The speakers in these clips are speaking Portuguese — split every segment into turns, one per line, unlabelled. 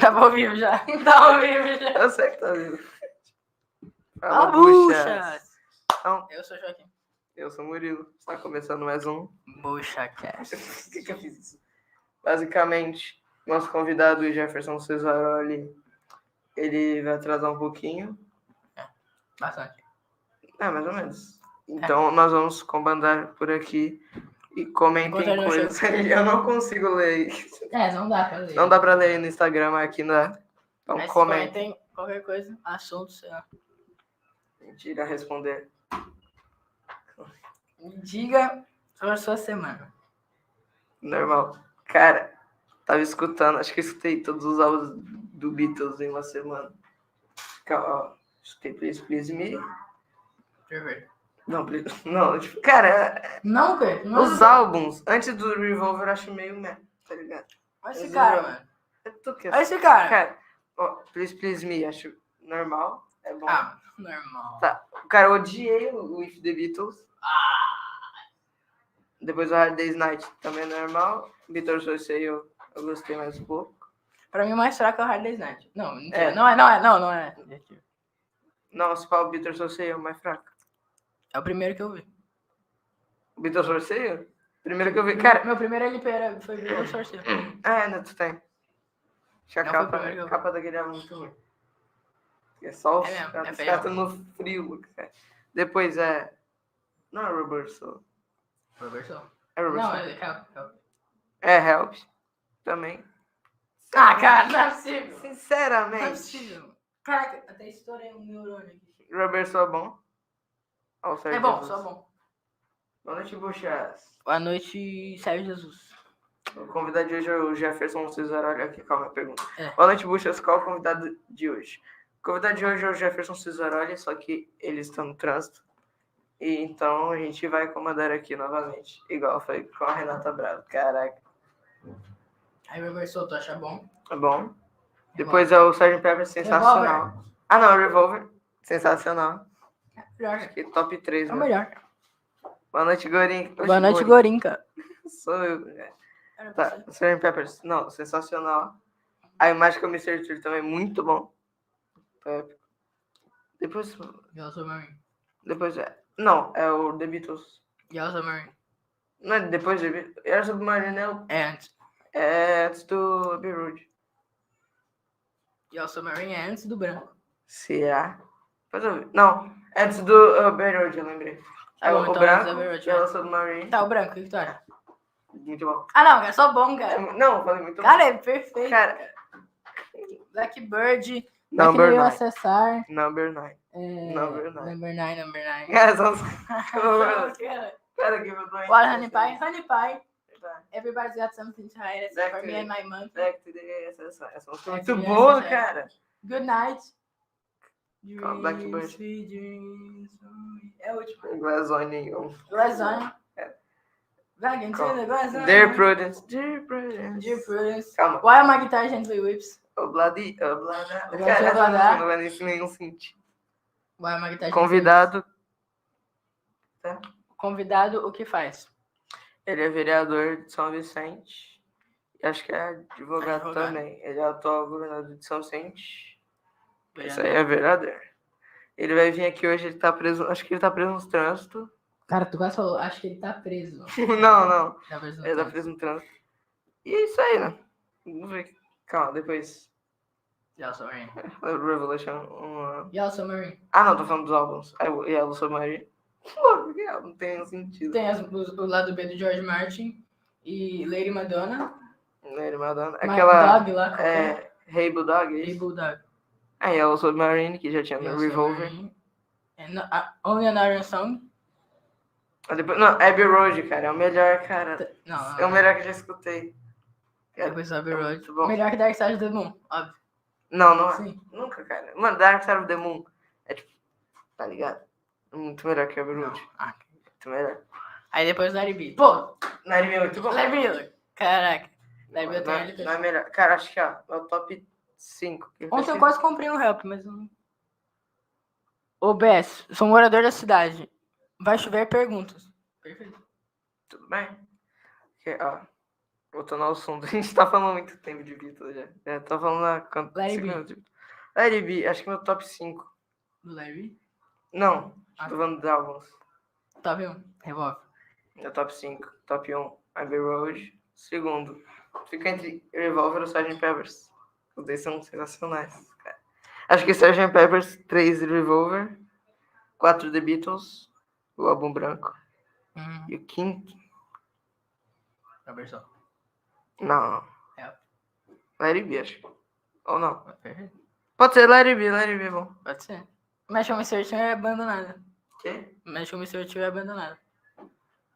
Tava ao vivo já. Tava ao vivo já.
Eu sei que tá vivo.
Fala,
buchas.
buchas.
Então,
Eu sou o Joaquim.
eu sou o Murilo. Está começando mais um.
BuchaCast.
Por que eu fiz isso? Basicamente, nosso convidado, o Jefferson Cesaroli, ele vai atrasar um pouquinho.
Bastante.
Mais ou menos. Então, nós vamos comandar por aqui e comentem
Enquanto ele não
coisas.
chega.
Eu não consigo ler.
Não dá pra ler.
Não dá pra ler no Instagram, mas aqui dá. Então,
Mas
comentem.
comentem qualquer coisa, assunto, sei lá.
Mentira, responder.
Diga sobre a sua semana.
Normal. Cara, tava escutando, acho que eu escutei todos os álbuns do Beatles em uma semana. Ó, escutei Please Please Me.
Perfeito.
Não, não, tipo, cara,
Não, Pedro. Não
os álbuns antes do Revolver eu acho meio meh, tá ligado?
Olha esse cara, mano.
Tu que
Olha esse cara.
Cara, ó, Please Please Me, acho normal, é bom.
Normal.
Tá. Cara, eu odiei o If the Beatles. Depois o Hard Day's Night também é normal. Beatles So Say eu gostei mais um pouco.
Pra mim, o mais fraco é o Hard Day's Night. Não,
É.
não é.
Não, se fala o Beatles So Say é o mais fraco.
É o primeiro que eu vi.
O Beatles So Say? Primeiro que eu vi. Cara,
Meu primeiro LP foi Beatles Sorceiro.
ainda tu tem. Acho que a
Não foi o primeiro que eu vi.
capa daquele álbum é muito ruim. É só os
É mesmo, é
os
feio.
caras estão no frio, cara. Depois é. Não é Rubber Soul.
Roberto?
É Rubber
Não,
Soul.
Help.
É Help. Também.
Cara, não é possível. Não é
Sinceramente.
possível. Caraca, até estourei um neurônio aqui.
Rubber Soul é bom. Ó, o Sérgio
É bom,
Jesus.
só bom.
Boa noite, buchas.
Boa noite, Sérgio Jesus.
O convidado de hoje é o Jefferson Cesaroli. Aqui, calma a pergunta.
É.
Boa noite, buchas. Qual é o convidado de hoje? O convidado de hoje é o Jefferson Cesaroli, só que ele está no trânsito. E então a gente vai comandar aqui novamente. Igual foi com a Renata Bravo. Caraca.
Aí Roberto, tu acha bom?
Tá bom. Depois é o Sgt. Pepper, sensacional.
Revolver.
Ah, não, Revolver. Sensacional.
Melhor.
Acho que top 3,
É o
né?
melhor.
Boa noite, Gorin.
Boa noite, Gorinca.
Sou eu. Tá, Sgt. Peppers. Não, sensacional. Aí Magical Mystery Tour também, muito bom. Épico. Depois
Yellow Submarine.
é... Não, é o The Beatles.
Yellow Submarine.
Não é depois de... Era Submarine, né?
É antes.
É antes do Abbey Road.
Yellow Submarine é antes do branco.
Será? Depois eu vi. Não, é antes do Abbey Road, eu lembrei.
Tá bom,
o
então,
branco,
Abbey Road,
Yellow Submarine.
Tá, o branco, o que tu acha?
Muito bom.
Ah, não, é só bom, cara.
Não, eu falei muito
Cara,
bom.
é perfeito.
Cara,
Blackbird.
Number
Black
9.
acessar.
Number 9.
Number 9.
É, só os...
Cara.
Cara, que eu tô
What, Honey Pie? Honey Pie.
Tá.
Everybody's got something to hide except for me and my monkey.
Back to the... Essa música é muito
Back to the
boa,
SSR.
cara.
Good night.
Qual, Blackbird?
Sweet dreams. É o último.
Glass Onion.
Glass Onion.
É.
Back into the Glass Onion.
Dear Prudence. Dear Prudence.
Dear Prudence.
Calma.
Why my guitar gently whips?
Obladi.
Oblada.
Cara, essa música não vai nem nenhum sentido.
Why my guitar gently
Convidado. Tá?
whips? Convidado, o que faz?
Ele é vereador de São Vicente. E acho que é advogado também. Ele é atual governador de São Vicente. Isso aí é vereador. Ele vai vir aqui hoje, ele tá preso. Acho que ele tá preso no trânsito.
Cara, tu quase falou, acho que ele tá preso.
Não.
Tá preso no
Ele tá
trânsito.
preso no trânsito. E é isso aí, né? Vamos ver. Calma, depois.
Yellow Submarine.
Revolution.
Yellow Submarine.
Ah, não, tô falando dos álbuns. Aí o Yellow Submarine. Pô, porque não tem sentido.
Tem o lado B do George Martin e Lady Madonna.
Lady Madonna.
My
Aquela.
Dog lá, qual
É. Hey Bulldog.
Hey Bulldog.
Aí Yellow Submarine, que já tinha no
Yellow
Revolver.
Submarine. Only Another Song.
Depois, não, Abbey Road, cara, é o melhor, cara.
Não.
É o melhor que eu já escutei.
Depois Abbey Road.
Muito bom.
Melhor que Dark Side of the Moon, óbvio.
Não é.
Sim.
Nunca, cara. Mano, Dark Side of the Moon é tipo, tá ligado? Muito melhor que Abbey Road. Muito melhor.
Aí depois Larry B. Pô,
Larry B é muito bom.
Larry B. Caraca. Larry B eu tenho ele.
Não é melhor. Cara, acho que ó, é o top 5.
Ontem eu quase comprei um Help, mas não. Ô, Bess, sou morador da cidade. Vai chover perguntas. Perfeito.
Tudo bem? Porque, ó, Voltando ao assunto. A gente tá falando muito tempo de Beatles já. Tá falando há quanto?
Let It
5
Be.
minutos. Let It Be, acho que meu top 5.
Do Larry.
Não,
Ah.
tô falando de álbuns.
Top 1. Revolve.
Meu top 5. Top 1, Abbey Road. Segundo, fica entre Revolver ou Sgt. Peppers. Os dois são sensacionais, cara. Acho que Sgt. Peppers, 3 Revolver, 4 The Beatles, o álbum branco. E o quinto,
A versão.
não.
É.
Let It Be, acho. Ou não.
Perfeito.
Pode ser Let It Be é bom.
Pode ser. Magical Mystery Tour é abandonada.
Quê?
Magical Mystery Tour é abandonada.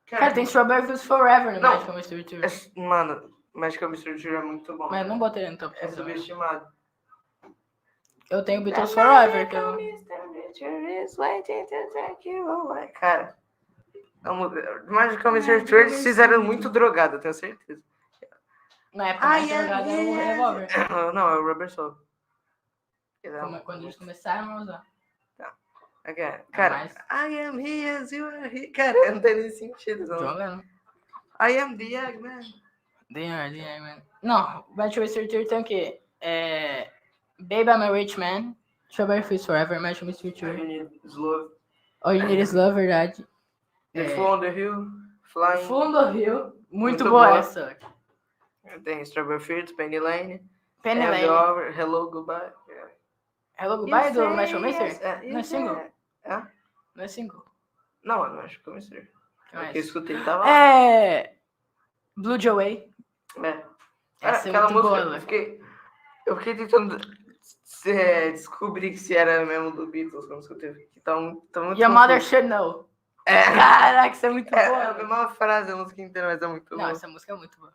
Cara, tem Strawberry Fields Forever no
Não.
Magical Mystery Tour.
Mano, Magical Mystery Tour é muito bom.
Mas eu não botei no top
É
5.
subestimado.
Eu tenho Beatles Forever, que eu...
Cara, Magical Mystery Tour eles fizeram muito drogado, eu tenho certeza.
Na época mais drogada era o Revolver.
Não, é o Rubber Soul.
Quando eles começaram a usar.
Cara, I am here as you are here. Cara, não tem nem sentido. Não.
Jogando.
I am the Eggman.
The man. Não, Magical Mystery Tour tem o quê? Baby, I'm a Rich Man. Strawberry Fields Forever, Magical Mystery Tour.
All You Need Is Love.
All You Need Is Love, verdade.
The Fool on the Hill. Flying.
Fundo do Rio. Muito
boa.
boa essa.
Tem Strawberry Fields, Penny Lane.
Penny
End
Lane.
Over, Hello, Goodbye.
Hello, Goodbye do Magical Mystery?
Mystery?
Não é single?
É?
Não é single.
Não, é Magical Mystery.
Que
O
mais?
que eu escutei tava
Blue Away. Essa é
aquela
muito
música,
boa.
eu fiquei tentando descobrir se era mesmo do Beatles, quando eu escutei. Que tá muito
Your Mother Should Know. Caraca, isso é muito
É
boa.
a mesma frase, a música inteira, mas é muito
Não,
boa.
essa música é muito boa.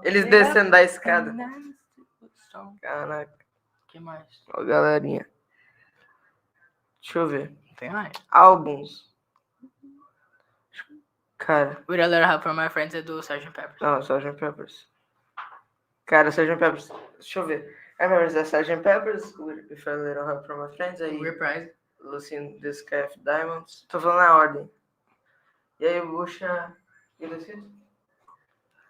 Eles descendo da escada.
O
Caraca,
que mais?
ó, galerinha. Deixa eu ver.
Tem mais?
Álbuns. Cara,
With a Little Help from My Friends é do Sgt. Peppers.
não, Sgt. Peppers. Cara, Sgt. Peppers. Deixa eu ver. Peppers é Sgt. Peppers, With a Little Help from My Friends, aí
Reprise.
Lucy in the Sky of Diamonds. Tô falando na ordem. E aí, Bucha.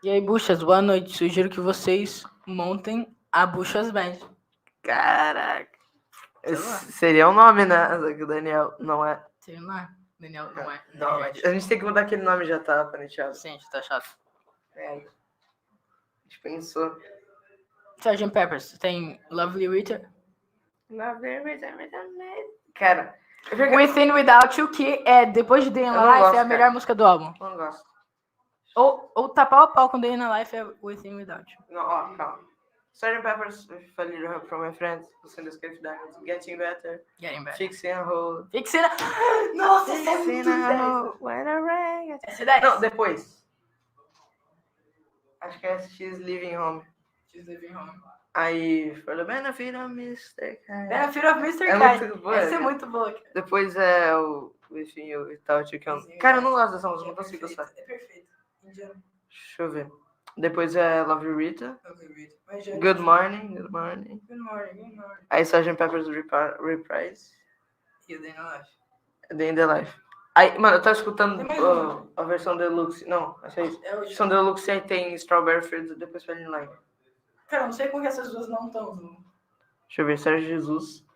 E aí, buchas, boa noite. Sugiro que vocês montem a Buchas Band.
Caraca.
Sei lá.
Seria o nome, né? Só que o Daniel não é.
Sei lá. Daniel não é.
Não, a gente tem que mudar aquele nome já, tá, Paneteado?
Sim, tá chato.
A gente pensou.
Sgt. Peppers. Tem Lovely Rita.
Cara,
Within Without You, que é depois de Day in
Eu
the
não
Life,
gosto,
é a melhor
cara.
música do álbum.
não gosto.
Ou tá pau a pau com Day in the Life é Within Without You.
Não, ó, calma. Sgt. Peppers, If I Little Help from My Friends, Lucy in the Sky of Diamonds, Getting Better,
Getting Better.
Fixing a Hole.
Fixina. Nossa, essa é muito
Fixing a
10.
Hole, when I rang.
Essa é 10.
Não, depois. Acho que é She's Leaving Home.
She's Living Home.
Aí, For the Benefit of Mr. Kind.
Benefit of Mr.
É
Kind.
muito boa,
Essa é
cara.
muito boa, cara.
Depois é o Within You Without You. Que eu... Cara, eu não gosto dessa música, não consigo gostar.
É perfeito. Indiano.
Deixa eu ver. Depois é Love You Rita.
Lovely Rita. Mas já-
Good Morning, Good Morning.
Good morning, good morning.
Aí Sgt. Pepper's Reprise.
E o Day in the Life.
The In The Life. Aí, mano, eu tava escutando
Tem mais uma.
a versão Deluxe. Não, acho que é isso.
É
A
o
versão Deluxe aí tem Strawberry Fields e depois Penny Lane.
Cara, eu não sei como que essas duas não estão.
Deixa eu ver, Sérgio Jesus.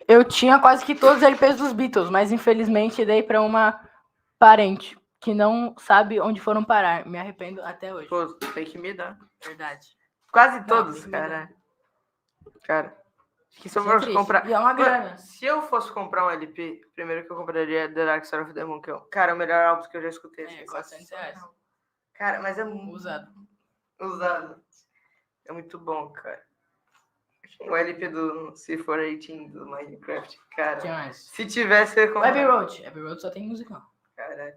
Eu tinha quase que todos os LPs dos Beatles, mas infelizmente dei pra uma parente que não sabe onde foram parar. Me arrependo até hoje.
Pô, tem que me dar.
Verdade.
Quase todos,
tem que me
cara. Cara, acho que se eu
Isso é
fosse
triste.
comprar...
E é uma
Mano,
grana.
se eu fosse comprar um LP, primeiro que eu compraria é The Dark Side of the Moon, que é, cara, o melhor álbum que eu já escutei.
É, 400 reais.
Cara, mas é muito
Usado.
usado. É muito bom, cara. O LP do C418 do Minecraft, cara.
O que mais?
Se tivesse, eu ia
O
comprar.
Abbey Road. Abbey Road só tem musicão.
Caralho.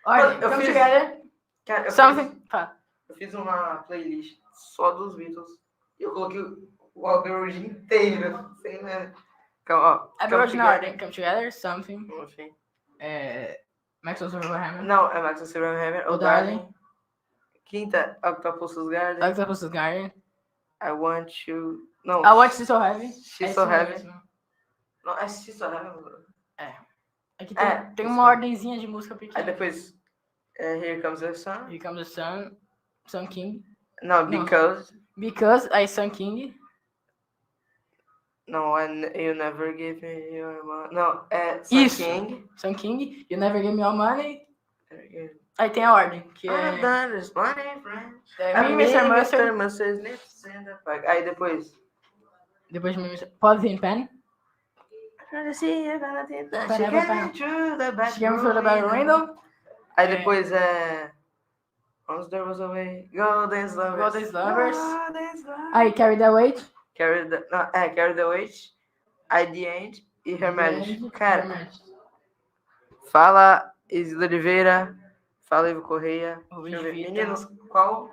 Ordem,
Eu
come
fiz-
together.
Cara,
Something. Fala.
eu fiz uma playlist só dos Beatles e eu coloquei o Abbey Road inteiro. Sem, né? Calma, ó.
Abbey Road na ordem. Come together. Something.
Enfim.
Maxwell's Hammer.
Não, é Max Silverhammer.
O
O
Darling.
Darling. Quinta, Octopus's Garden.
Octopus's Garden.
I Want You... Não.
I Want You So Heavy.
She's
É
So
isso
Heavy.
mesmo.
Não, é She's So Heavy.
Aqui
É,
tem
isso
uma
mesmo.
ordenzinha de música pequena.
Aí depois, Here Comes the Sun.
Here Comes the Sun. Sun King.
Não, Because.
Because, aí Sun King.
Não, You Never Give Me Your Money. Não, é Sun
Isso.
King.
Sun King, You Never Give Me All Money. Aí tem a ordem, que é... Me, Mr. Mustard.
Aí depois...
Depois de Mr. Pause in Pen. She came through the back window.
Aí depois é... Once There Was a Way. Golden's Lovers.
Aí Carry the Weight.
Carry the Weight. Aí The End e Her Majesty. Cara, fala Isidro Oliveira, fala Ivo Correia. Deixa eu ver. Meninos, qual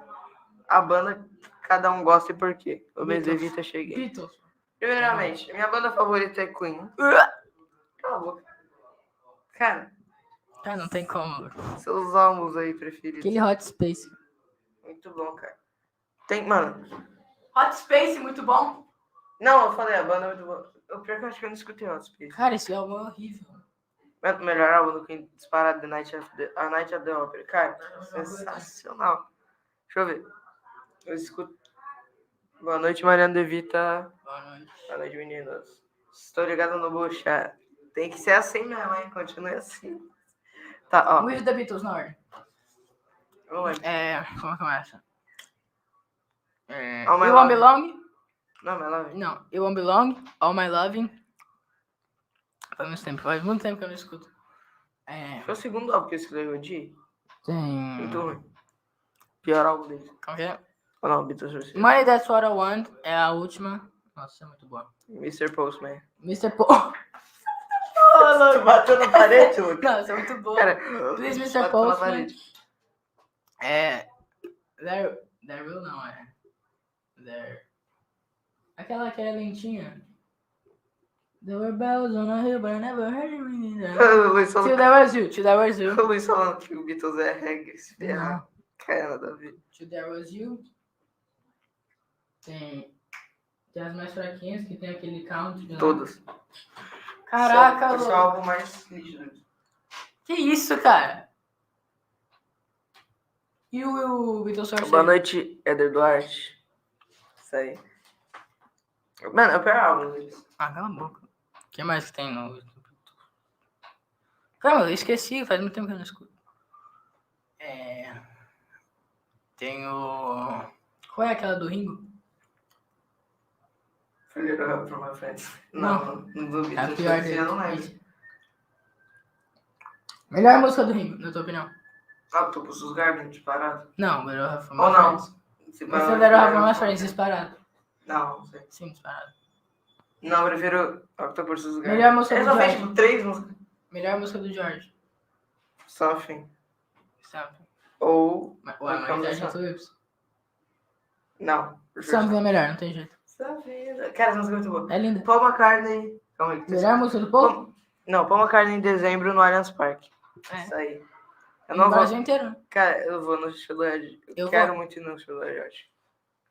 a banda cada um gosta e por quê? O mês de Vita, cheguei.
Beatles.
Primeiramente, minha banda favorita é Queen. Cala a boca. Cara,
Não tem como.
seus álbuns aí preferidos.
Aquele Hot Space.
Muito bom, cara. Tem, mano.
Hot Space, muito bom.
Não, eu falei, a banda é muito boa. O pior que eu acho que eu não escutei Hot Space.
Cara, esse álbum é horrível.
O melhor álbum do Queen disparado, A Night of the Opera. Cara, sensacional. Deixa eu ver. Eu escuto. Boa noite, Mariana De Vita.
Boa noite.
Boa noite, meninos. Estou ligado no bucha. Tem que ser assim mesmo, hein? Continue assim. Tá, ó.
With the Beatles na ordem.
Vamos lá.
Como começa?
All My
You Won't
Loving.
Belong.
Não, mas lá vem.
Não, You Won't Belong. All My Loving. Faz muito tempo que eu não escuto.
Foi o segundo álbum que eu escrevi o dia.
Tem...
Muito ruim. Pior álbum deles.
Como que é?
Ou não, Beatles.
Money That's What I Want é a última. Nossa, é muito boa.
Mr. Postman.
Mr. Paul.
Você bateu na parede, Lucas?
Não, isso é muito boa.
Cara,
Please, Mr.
bateu na
Postman.
parede.
There Will não, There. Aquela que é lentinha. There were bells on a hill, but I never heard it ringing down.
O Luiz
Till
falando
There Was You, Till There Was You.
o Luiz falando que o Beatles é reggae. Se ferrar.
Não.
Cara, nada a ver.
Till There Was You. Tem as mais fraquinhas, que tem aquele count. Né?
Todas.
Caraca,
Esse é o
louco.
álbum mais nítido.
Que isso, cara? E o Beatles Source?
Boa noite, Éder Duarte. Isso aí. Mano, é o pior álbum deles.
Cala a boca. O que mais que tem no... Caramba, eu esqueci, faz muito tempo que eu não escuto. Tem o... Qual é aquela do Ringo?
From My Friends.
Não.
Não duvido.
É a pior
Eu não
dele.
lembro.
Melhor música do Ringo, na tua opinião?
Octopus, os Garden, disparado.
Não, Better Off For
Ou
My
não.
Friends.
Se
Você Better Off For My Friends, disparado.
Não sei.
Sim, disparado.
Não, eu prefiro Octopus, os Garden.
Melhor música
Ele
do
só fez
George.
tipo 3 músicas.
Melhor música do George.
Something.
Sabe?
Ou...
Ué, mas
Como
é
é?
Agent Lips.
Não.
Something é melhor, não tem jeito.
Something. Cara, essa música é muito boa.
É linda.
Paul McCartney... Calma aí.
Melhor música do povo?
Não, Paul McCartney em dezembro no Allianz Parque. Isso aí. Eu não
No
vou...
Brasil inteiro, né?
Cara, eu vou no show do Ed. Eu quero muito ir no show do Ed.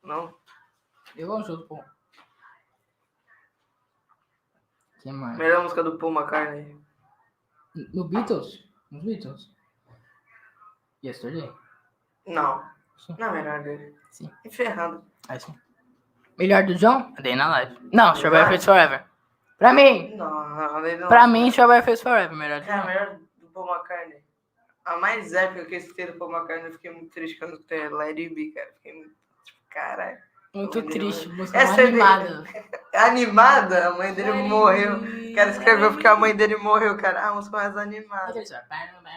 Não?
Eu vou no show do povo. Que mais?
Melhor música do Paul McCartney.
No Beatles? Nos Beatles? Yesterday?
Não.
Sim.
Não é melhor dele.
Sim.
Enferrando.
Aí sim. Melhor do John? A Day in a Life. Não, Strawberry Fields Forever. Pra mim!
Não, ele não.
Pra mim, Strawberry Fields Forever, melhor do
Cara,
John.
melhor do Paul McCartney. A mais épica que eu escutei do Paul McCartney, eu fiquei muito triste quando eu escutei Let It Be, cara. Fiquei muito, tipo, caralho.
Muito triste, música
Essa
mais
é
animada.
Animada? A mãe dele morreu. O cara escreveu porque a
mãe.
mãe dele morreu, cara. Ah, a música mais animada.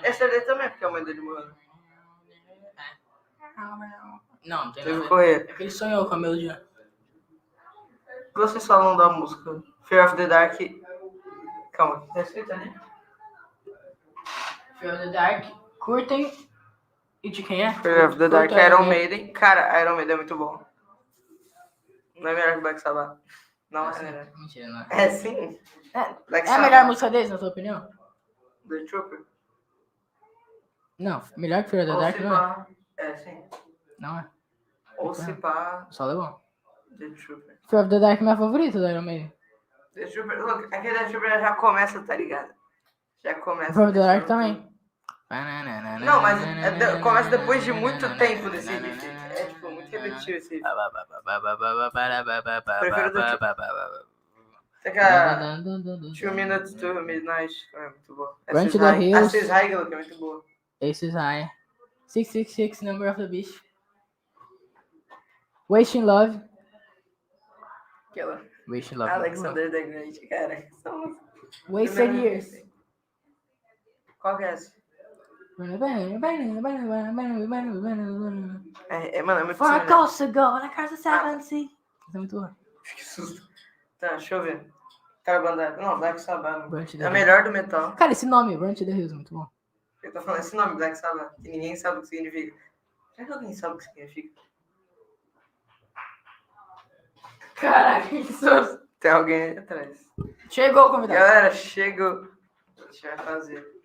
Essa daí também é porque a mãe dele morreu.
Não, não tem
Teve
nada.
correr.
É que ele sonhou com a melodia.
Vocês falam da música Fear of the Dark. Calma, tá escrito ali?
Fear of the Dark, curtem. E de quem é?
Fear of the Dark,
Curta
Iron
aí.
Maiden. Cara, Iron Maiden é muito bom. Não é melhor que Black Sabbath. Não é melhor.
Mentira, não é.
É sim. Black
É a melhor música deles, na tua opinião?
The Trooper.
Não, melhor que Fear of the
Ou
Dark
se
não é.
pá. É, sim.
Não é.
Ou se pá.
Só é bom.
The Trooper.
Fear of the Dark é minha favorita do Iron Maiden.
The Trooper. Look, aquele The Trooper já começa, tá ligado? Já começa.
Fear of the Dark também.
Não, mas começa depois de muito tempo desse riff. repetitivo esse riff. Two Minutes to Midnight. É muito boa.
Run to the Hills.
Assis Heigl, que é muito boa.
Aces High. 666, Number of the Beast. Wasting Love.
Aquela.
Wasting Love.
Alexander the Great, cara.
Wasted Years.
Qual que é essa?
Mano,
É muito
For a
semelhante.
ghost to go, like Carson Seven Sea. Isso é muito bom.
Que susto. Tá, deixa eu ver. Carbon Dioxide. Não, Black Sabbath.
Run to the
É a
Hills.
melhor do metal.
Cara, esse nome, Run to the Hills, muito bom.
Eu tô falando esse nome, Black Sabbath, que ninguém sabe o que significa. Será que alguém sabe o que significa?
Caraca, que susto.
Tem alguém aí atrás.
Chegou o convidado.
Galera, chegou. A gente vai fazer.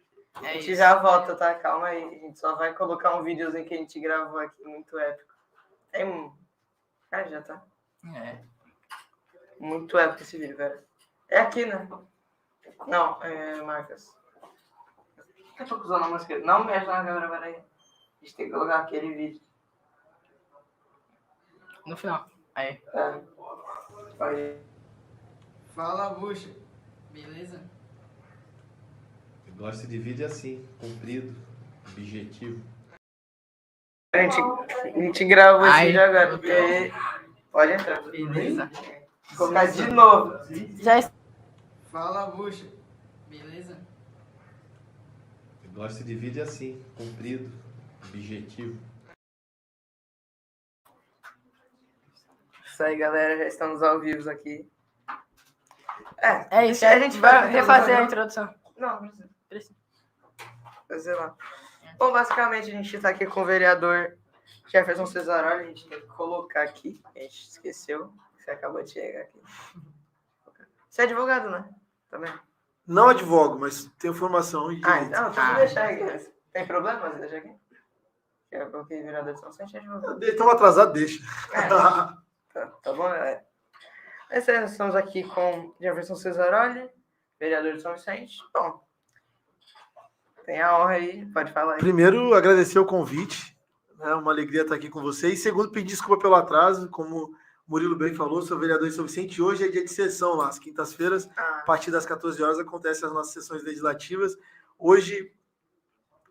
É
A gente
isso.
já volta, tá? Calma aí. A gente só vai colocar um videozinho que a gente gravou aqui, muito épico. Tem um... Ah, já tá.
É.
Muito épico esse vídeo, velho. É aqui, né? Não, é Marcas. Eu tô usando a música. Não mexe na câmera, peraí. A gente tem que colocar aquele vídeo.
No final. Aí.
É. Vai. Fala, bucha.
Beleza?
Eu gosto de vídeo assim, comprido, objetivo.
A gente gravou esse
Ai,
vídeo agora,
meu
porque... Pode entrar.
Beleza.
Vou colocar de novo.
Já está.
Fala, bucha.
Beleza?
Eu gosto de vídeo assim, comprido, objetivo.
Isso aí, galera. Já estamos ao vivo aqui.
É isso,
a gente
vai
faz
refazer a
introdução.
introdução.
Não, não precisa.
Precisa.
Fazer lá. Bom, basicamente a gente está aqui com o vereador Jefferson Cesaroli. A gente tem que colocar aqui. A gente esqueceu. Você acabou de chegar aqui. Você é advogado, né? Também.
Não advogo, mas tenho formação em direito.
Então, deixa eu deixar aqui. Tem problema você deixar aqui? Eu coloquei vereador de São Vicente e advogado.
Estamos atrasados, deixa.
Tá bom, galera? Estamos aqui com Jefferson Cesaroli, vereador de São Vicente. Bom, tem a honra aí, pode falar aí.
Primeiro, agradecer o convite. É uma alegria estar aqui com vocês. Segundo, pedir desculpa pelo atraso. Como o Murilo bem falou, sou vereador de São Vicente. Hoje é dia de sessão lá, às quintas-feiras. A partir das 14 horas acontecem as nossas sessões legislativas. Hoje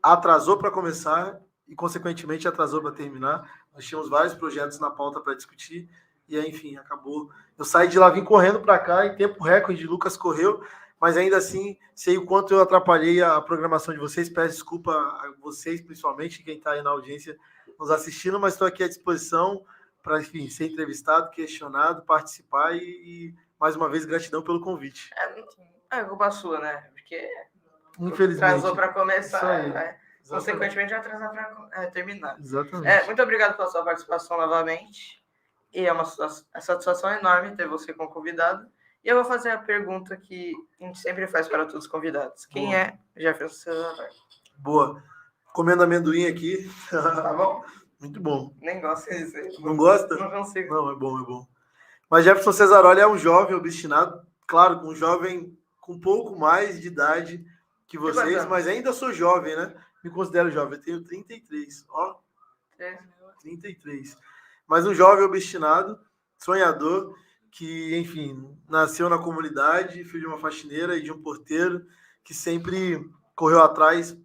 atrasou para começar e, consequentemente, atrasou para terminar. Nós tínhamos vários projetos na pauta para discutir. E aí, enfim, acabou. Eu saí de lá, vim correndo para cá, em tempo recorde, Lucas correu, mas ainda assim, sei o quanto eu atrapalhei a programação de vocês. Peço desculpa a vocês, principalmente, quem está aí na audiência nos assistindo, mas estou aqui à disposição para, enfim, ser entrevistado, questionado, participar e mais uma vez, gratidão pelo convite.
É culpa sua, né? Porque
Infelizmente.
atrasou para começar,
Isso aí.
né? Consequentemente, vai atrasar para terminar.
Exatamente.
Muito obrigado pela sua participação novamente. E é uma satisfação enorme ter você como convidado. E eu vou fazer a pergunta que a gente sempre faz para todos os convidados. Quem é Jefferson Cesaroli?
Boa. Comendo amendoim aqui.
Tá bom?
Muito bom.
Nem gosto disso aí.
Não gosta?
Não consigo.
Não, é bom, é bom. Mas Jefferson Cesaroli é um jovem obstinado, claro, um jovem com um pouco mais de idade que vocês,
anos?
mas ainda sou jovem, né? Me considero jovem, eu tenho 33, ó, 33. Mas um jovem obstinado, sonhador, que, enfim, nasceu na comunidade, filho de uma faxineira e de um porteiro, que sempre correu atrás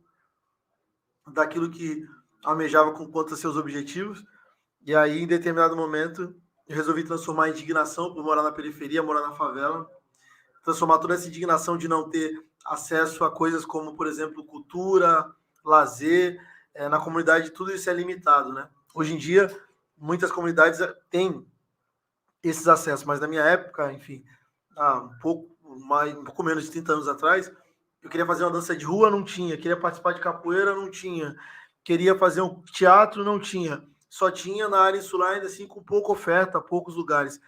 daquilo que almejava com quanto a seus objetivos. E aí, em determinado momento, eu resolvi transformar a indignação por morar na periferia, morar na favela, transformar toda essa indignação de não ter acesso a coisas como, por exemplo, cultura, lazer. Na comunidade, tudo isso é limitado, né? Hoje em dia, muitas comunidades têm esses acessos, mas na minha época, enfim, há um pouco menos de 30 anos atrás, eu queria fazer uma dança de rua, não tinha. Queria participar de capoeira, não tinha. Queria fazer um teatro, não tinha. Só tinha na área insular, ainda assim, com pouca oferta, poucos lugares.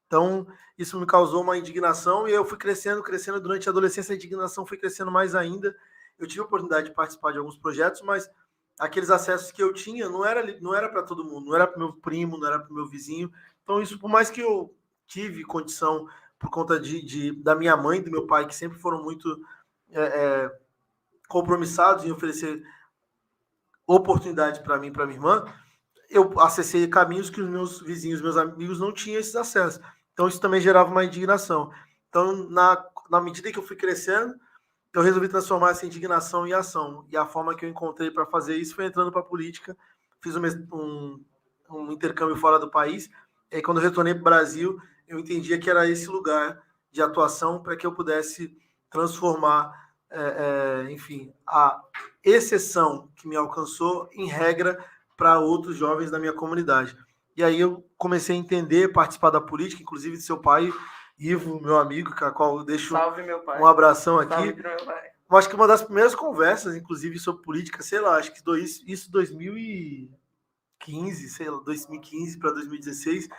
Então, isso me causou uma indignação e eu fui crescendo durante a adolescência, a indignação foi crescendo mais ainda. Eu tive a oportunidade de participar de alguns projetos, mas aqueles acessos que eu tinha não era para todo mundo, não era para o meu primo, não era para o meu vizinho. Então, isso, por mais que eu tive condição, por conta da minha mãe e do meu pai, que sempre foram muito compromissados em oferecer oportunidade para mim e para minha irmã, eu acessei caminhos que os meus vizinhos, meus amigos não tinham esses acessos. Então, isso também gerava uma indignação. Então, na medida que eu fui crescendo, eu resolvi transformar essa indignação em ação. E a forma que eu encontrei para fazer isso foi entrando para a política. Fiz um intercâmbio fora do país. E aí, quando eu retornei para o Brasil, eu entendia que era esse lugar de atuação para que eu pudesse transformar, enfim, a exceção que me alcançou em regra para outros jovens da minha comunidade. E aí eu comecei a entender, participar da política, inclusive de seu pai, Ivo, meu amigo, com a qual eu deixo um abração aqui.
Salve pro meu pai.
Eu acho que uma das primeiras conversas, inclusive, sobre política, sei lá, acho que isso 2015, sei lá, 2015 para 2016,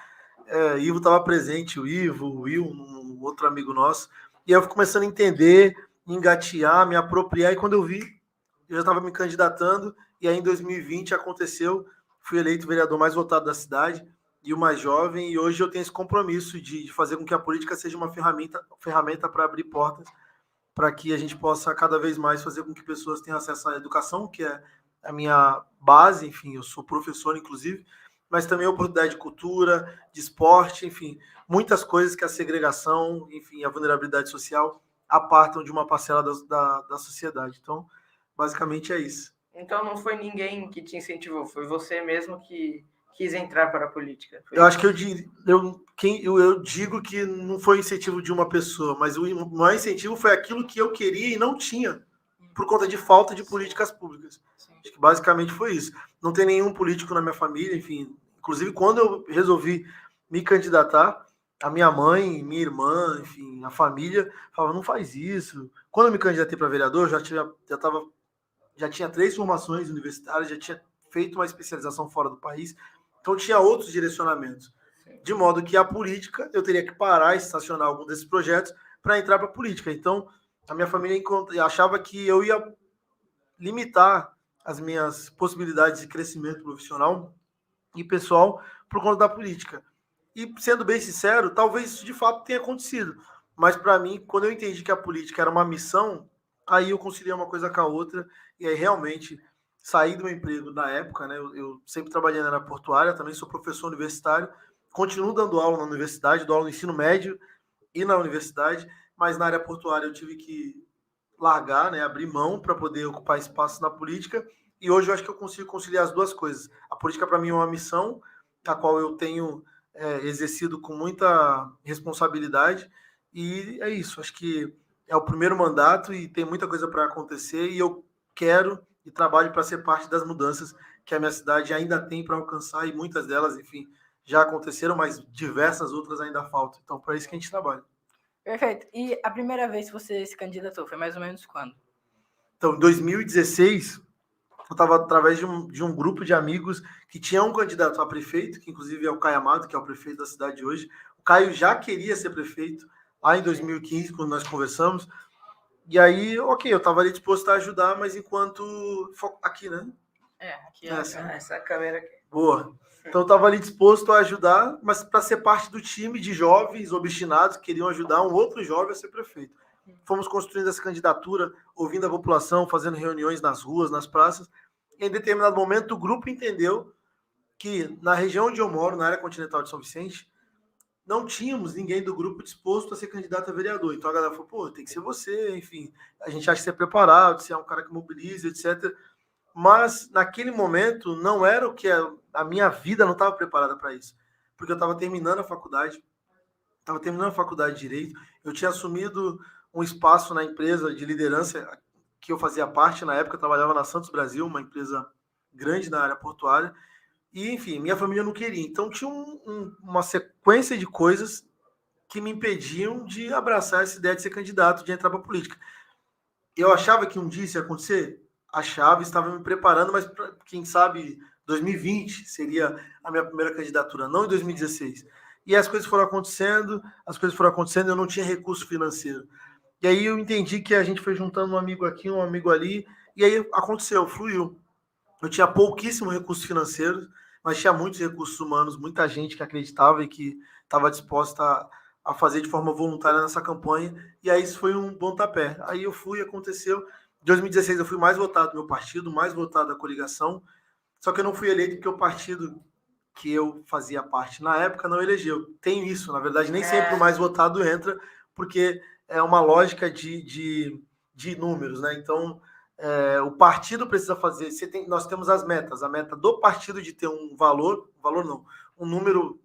Ivo estava presente, o Ivo, o Will, um outro amigo nosso, e eu fui começando a entender, engatear, me apropriar, e quando eu vi, eu já estava me candidatando, e aí em 2020 aconteceu, fui eleito vereador mais votado da cidade, e o mais jovem, e hoje eu tenho esse compromisso de fazer com que a política seja uma ferramenta para abrir portas, para que a gente possa cada vez mais fazer com que pessoas tenham acesso à educação, que é a minha base, enfim, eu sou professor, inclusive, mas também a oportunidade de cultura, de esporte, enfim, muitas coisas que a segregação, enfim, a vulnerabilidade social apartam de uma parcela da sociedade. Então, basicamente é isso.
Então não foi ninguém que te incentivou, foi você mesmo que quis entrar para a política.
Eu acho que eu digo que não foi incentivo de uma pessoa, mas o maior incentivo foi aquilo que eu queria e não tinha, por conta de falta de políticas públicas. Acho que basicamente foi isso. Não tem nenhum político na minha família, enfim. Inclusive, quando eu resolvi me candidatar, a minha mãe, minha irmã, enfim, a família, falava, não faz isso. Quando eu me candidatei para vereador, já tinha 3 formações universitárias, já tinha feito uma especialização fora do país, então tinha outros direcionamentos. De modo que a política, eu teria que parar e estacionar algum desses projetos para entrar para a política. Então, a minha família achava que eu ia limitar as minhas possibilidades de crescimento profissional e pessoal por conta da política. E, sendo bem sincero, talvez isso de fato tenha acontecido. Mas, para mim, quando eu entendi que a política era uma missão, aí eu conciliei uma coisa com a outra, e aí realmente saí do meu emprego na época, né? Eu sempre trabalhei na área portuária, também sou professor universitário, continuo dando aula na universidade, dou aula no ensino médio e na universidade, mas na área portuária eu tive que largar, né? Abrir mão para poder ocupar espaço na política, e hoje eu acho que eu consigo conciliar as duas coisas. A política, para mim, é uma missão, a qual eu tenho exercido com muita responsabilidade, e é isso. Acho que é o primeiro mandato e tem muita coisa para acontecer, e eu quero e trabalho para ser parte das mudanças que a minha cidade ainda tem para alcançar, e muitas delas, enfim, já aconteceram, mas diversas outras ainda faltam. Então, para isso que a gente trabalha.
Perfeito. E a primeira vez que você se candidatou foi mais ou menos quando?
Então, em 2016, eu estava através de um grupo de amigos que tinha um candidato a prefeito, que inclusive é o Caio Amado, que é o prefeito da cidade de hoje. O Caio já queria ser prefeito lá em 2015, quando nós conversamos. E aí, ok, eu estava ali disposto a ajudar, mas enquanto... Aqui, né?
Aqui
essa câmera aqui.
Boa. Então eu estava ali disposto a ajudar, mas para ser parte do time de jovens obstinados que queriam ajudar um outro jovem a ser prefeito. Fomos construindo essa candidatura, ouvindo a população, fazendo reuniões nas ruas, nas praças. E em determinado momento, o grupo entendeu que na região onde eu moro, na área continental de São Vicente, não tínhamos ninguém do grupo disposto a ser candidato a vereador. Então a galera falou, pô, tem que ser você, enfim. A gente acha que você é preparado, você é um cara que mobiliza, etc. Mas naquele momento não era o que a minha vida não estava preparada para isso. Porque eu estava terminando a faculdade, de Direito, eu tinha assumido um espaço na empresa de liderança que eu fazia parte na época, eu trabalhava na Santos Brasil, uma empresa grande na área portuária, e, enfim, minha família não queria. Então, tinha uma sequência de coisas que me impediam de abraçar essa ideia de ser candidato, de entrar para a política. Eu achava que um dia isso ia acontecer? Achava, estava me preparando, mas quem sabe 2020 seria a minha primeira candidatura, não em 2016. E as coisas foram acontecendo, eu não tinha recurso financeiro. E aí eu entendi que a gente foi juntando um amigo aqui, um amigo ali, e aí aconteceu, fluiu. Eu tinha pouquíssimo recurso financeiro, mas tinha muitos recursos humanos, muita gente que acreditava e que estava disposta a fazer de forma voluntária nessa campanha, e aí isso foi um pontapé. Aí eu fui, aconteceu. Em 2016 eu fui mais votado do meu partido, mais votado da coligação, Só que eu não fui eleito porque o partido que eu fazia parte na época não elegeu. Tem isso, na verdade, nem sempre o mais votado entra, porque é uma lógica de números, né? Então, o partido precisa fazer. Nós temos as metas. A meta do partido de ter um valor não, um número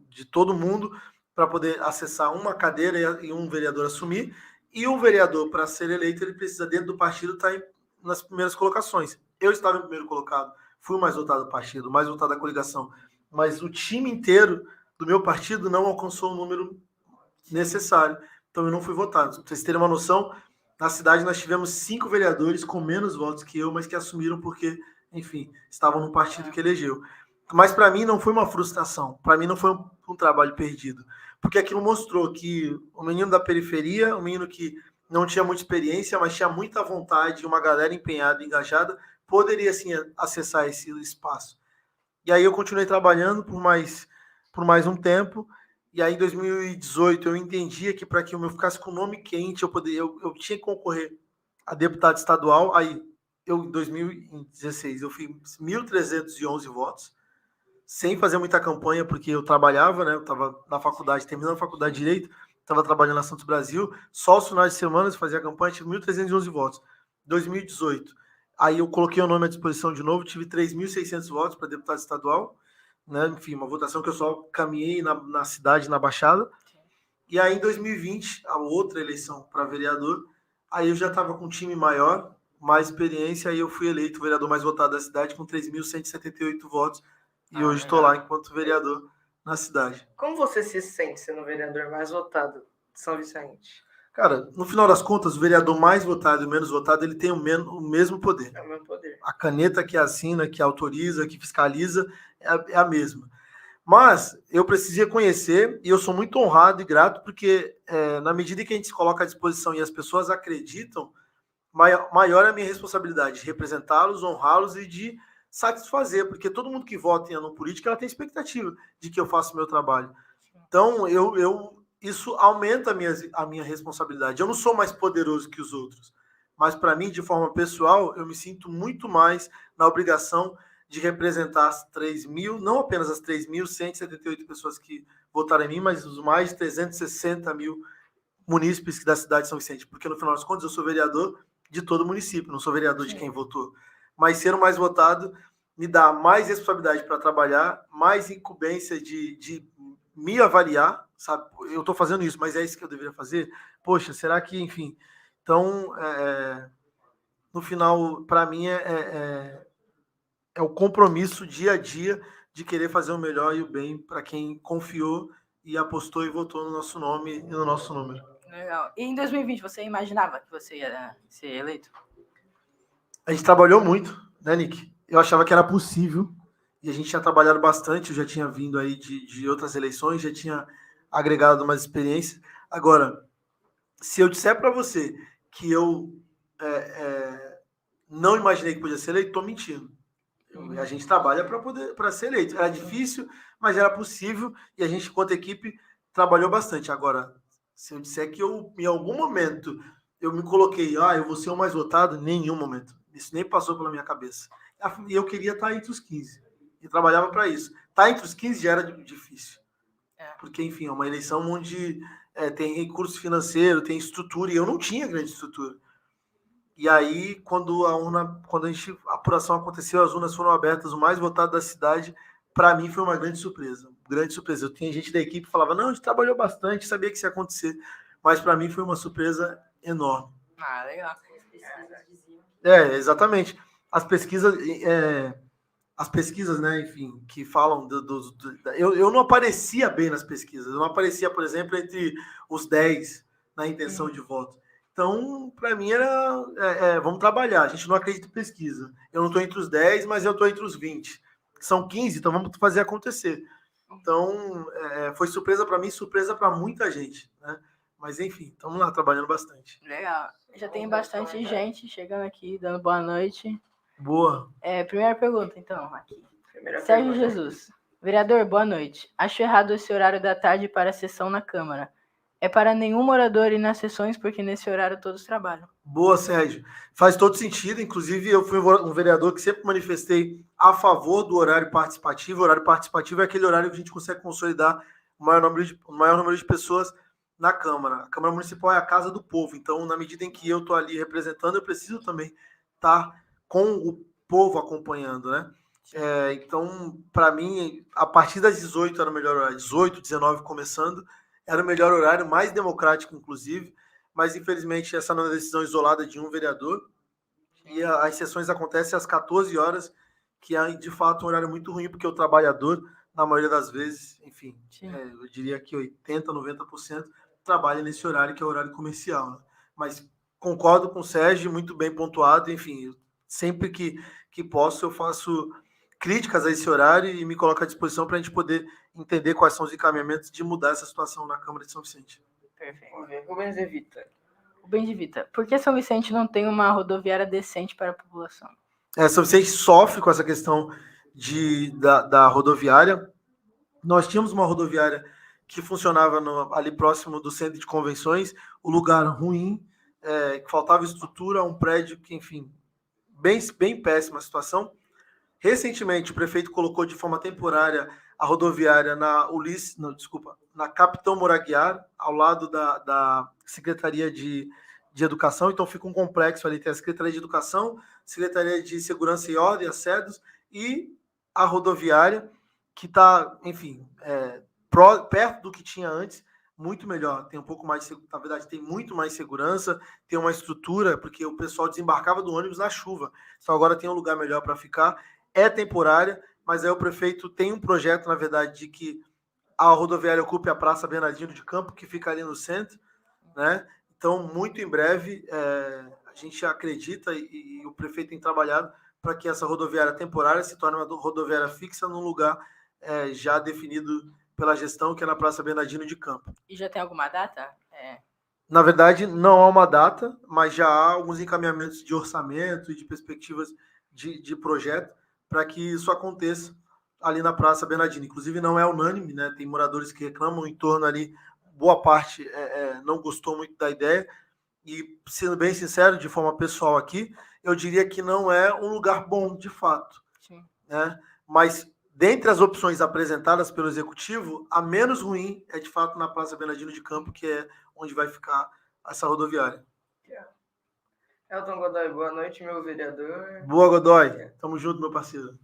de todo mundo para poder acessar uma cadeira e um vereador assumir. E o vereador, para ser eleito, ele precisa, dentro do partido, estar nas primeiras colocações. Eu estava em primeiro colocado, fui o mais votado do partido, o mais votado da coligação, mas o time inteiro do meu partido não alcançou o número necessário, então eu não fui votado. Pra vocês terem uma noção, na cidade nós tivemos 5 vereadores com menos votos que eu, mas que assumiram porque, enfim, estavam no partido que elegeu. Mas para mim não foi uma frustração, para mim não foi um trabalho perdido, porque aquilo mostrou que o menino da periferia, o menino que não tinha muita experiência, mas tinha muita vontade, uma galera empenhada, engajada, poderia sim acessar esse espaço. E aí eu continuei trabalhando por mais um tempo, e aí em 2018 eu entendia que para que eu ficasse com o nome quente, eu tinha que concorrer a deputado estadual. Aí em 2016 eu fiz 1.311 votos, sem fazer muita campanha, porque eu trabalhava, né? Eu estava na faculdade, terminando a faculdade de Direito, estava trabalhando na Santos Brasil, só os finais de semana eu fazia campanha, tive 1.311 votos. 2018, aí eu coloquei o nome à disposição de novo, tive 3.600 votos para deputado estadual, né? Enfim, uma votação que eu só caminhei na cidade, na Baixada. E aí em 2020, a outra eleição para vereador, aí eu já estava com um time maior, mais experiência, aí eu fui eleito o vereador mais votado da cidade com 3.178 votos. E hoje estou lá enquanto vereador na cidade.
Como você se sente sendo o vereador mais votado de São Vicente?
Cara, no final das contas, o vereador mais votado e o menos votado, ele tem o mesmo poder.
É o mesmo poder.
A caneta que assina, que autoriza, que fiscaliza, é a mesma. Mas eu precisei conhecer, e eu sou muito honrado e grato, porque na medida que a gente se coloca à disposição e as pessoas acreditam, maior é a minha responsabilidade de representá-los, honrá-los e de satisfazer, porque todo mundo que vota em ano político, ela tem expectativa de que eu faça o meu trabalho. Então, isso aumenta a minha responsabilidade. Eu não sou mais poderoso que os outros, mas para mim, de forma pessoal, eu me sinto muito mais na obrigação de representar as 3.000, não apenas as 3.178 pessoas que votaram em mim, mas os mais de 360 mil munícipes da cidade de São Vicente, porque no final das contas eu sou vereador de todo o município, não sou vereador de quem votou. Mas ser o mais votado me dá mais responsabilidade para trabalhar, mais incumbência de me avaliar, sabe? Eu estou fazendo isso, mas é isso que eu deveria fazer? Poxa, será que, enfim... Então, no final, para mim, é o compromisso dia a dia de querer fazer o melhor e o bem para quem confiou e apostou e votou no nosso nome e no nosso número.
Legal. E em 2020, você imaginava que você ia ser eleito?
A gente trabalhou muito, né, Nick? Eu achava que era possível, e a gente tinha trabalhado bastante, eu já tinha vindo aí de outras eleições, já tinha agregado umas experiências. Agora, se eu disser para você que eu não imaginei que podia ser eleito, estou mentindo. A gente trabalha para ser eleito. Era difícil, mas era possível, e a gente, enquanto equipe, trabalhou bastante. Agora, se eu disser que em algum momento eu me coloquei, eu vou ser o mais votado, em nenhum momento. Isso nem passou pela minha cabeça. E eu queria estar entre os 15. E trabalhava para isso. Estar entre os 15 já era difícil. Porque, enfim, é uma eleição onde tem recurso financeiro, tem estrutura, e eu não tinha grande estrutura. E aí, quando a apuração aconteceu, as urnas foram abertas, o mais votado da cidade, para mim foi uma grande surpresa. Grande surpresa. Eu tinha gente da equipe que falava, não, a gente trabalhou bastante, sabia que isso ia acontecer. Mas para mim foi uma surpresa enorme.
Legal.
Exatamente. As pesquisas, né, enfim, que falam eu não aparecia bem nas pesquisas. Eu não aparecia, por exemplo, entre os 10 na intenção de voto. Então, para mim era vamos trabalhar. A gente não acredita em pesquisa. Eu não estou entre os 10, mas eu estou entre os 20. São 15, então vamos fazer acontecer. Então, foi surpresa para mim, surpresa para muita gente, né? Mas, enfim, estamos lá trabalhando bastante.
Legal. Já tem bastante gente chegando aqui, dando boa noite.
Boa.
Primeira pergunta, então, aqui. Sérgio Jesus. Vereador, boa noite. Acho errado esse horário da tarde para a sessão na Câmara. É para nenhum morador ir nas sessões, porque nesse horário todos trabalham.
Boa, Sérgio. Faz todo sentido. Inclusive, eu fui um vereador que sempre manifestei a favor do horário participativo. O horário participativo é aquele horário que a gente consegue consolidar o maior número de pessoas na Câmara. A Câmara Municipal é a casa do povo. Então, na medida em que eu estou ali representando, eu preciso também estar com o povo acompanhando, né? Então, para mim, a partir das 18 era o melhor horário. 18, 19 começando, era o melhor horário, mais democrático, inclusive. Mas, infelizmente, essa não é uma decisão isolada de um vereador. E as sessões acontecem às 14 horas, que é, de fato, um horário muito ruim, porque o trabalhador, na maioria das vezes, enfim, eu diria que 80%, 90% trabalha nesse horário, que é o horário comercial. Né? Mas concordo com o Sérgio, muito bem pontuado. Enfim, sempre que posso, eu faço críticas a esse horário e me coloco à disposição para a gente poder entender quais são os encaminhamentos de mudar essa situação na Câmara de São Vicente.
Perfeito. Rubens de Vita.
Rubens de Vita, por que São Vicente não tem uma rodoviária decente para a população?
São Vicente sofre com essa questão da rodoviária. Nós tínhamos uma rodoviária que funcionava ali próximo do centro de convenções, o lugar ruim, que faltava estrutura, um prédio que, enfim, bem péssima situação. Recentemente, o prefeito colocou de forma temporária a rodoviária na Capitão Moraguiar, ao lado da Secretaria de Educação. Então, fica um complexo ali, tem a Secretaria de Educação, Secretaria de Segurança e Ordem, a SEDUS, e a rodoviária, que está, enfim, perto do que tinha antes, muito melhor. Tem um pouco mais, na verdade, tem muito mais segurança, tem uma estrutura, porque o pessoal desembarcava do ônibus na chuva. Então, agora tem um lugar melhor para ficar. É temporária, mas aí o prefeito tem um projeto, na verdade, de que a rodoviária ocupe a Praça Bernardino de Campos, que fica ali no centro, né? Então, muito em breve, a gente acredita e o prefeito tem trabalhado para que essa rodoviária temporária se torne uma rodoviária fixa num lugar já definido pela gestão, que é na Praça Bernardino de Campos.
E já tem alguma data?
Na verdade, não há uma data, mas já há alguns encaminhamentos de orçamento e de perspectivas de projeto para que isso aconteça ali na Praça Bernardino. Inclusive, não é unânime, né? Tem moradores que reclamam em torno ali, boa parte não gostou muito da ideia, e, sendo bem sincero, de forma pessoal aqui, eu diria que não é um lugar bom, de fato.
Sim.
Né? Mas, dentre as opções apresentadas pelo Executivo, a menos ruim é, de fato, na Praça Bernardino de Campos, que é onde vai ficar essa rodoviária.
Elton Godoy, boa noite, meu vereador.
Boa, Godoy. Tamo junto, meu parceiro.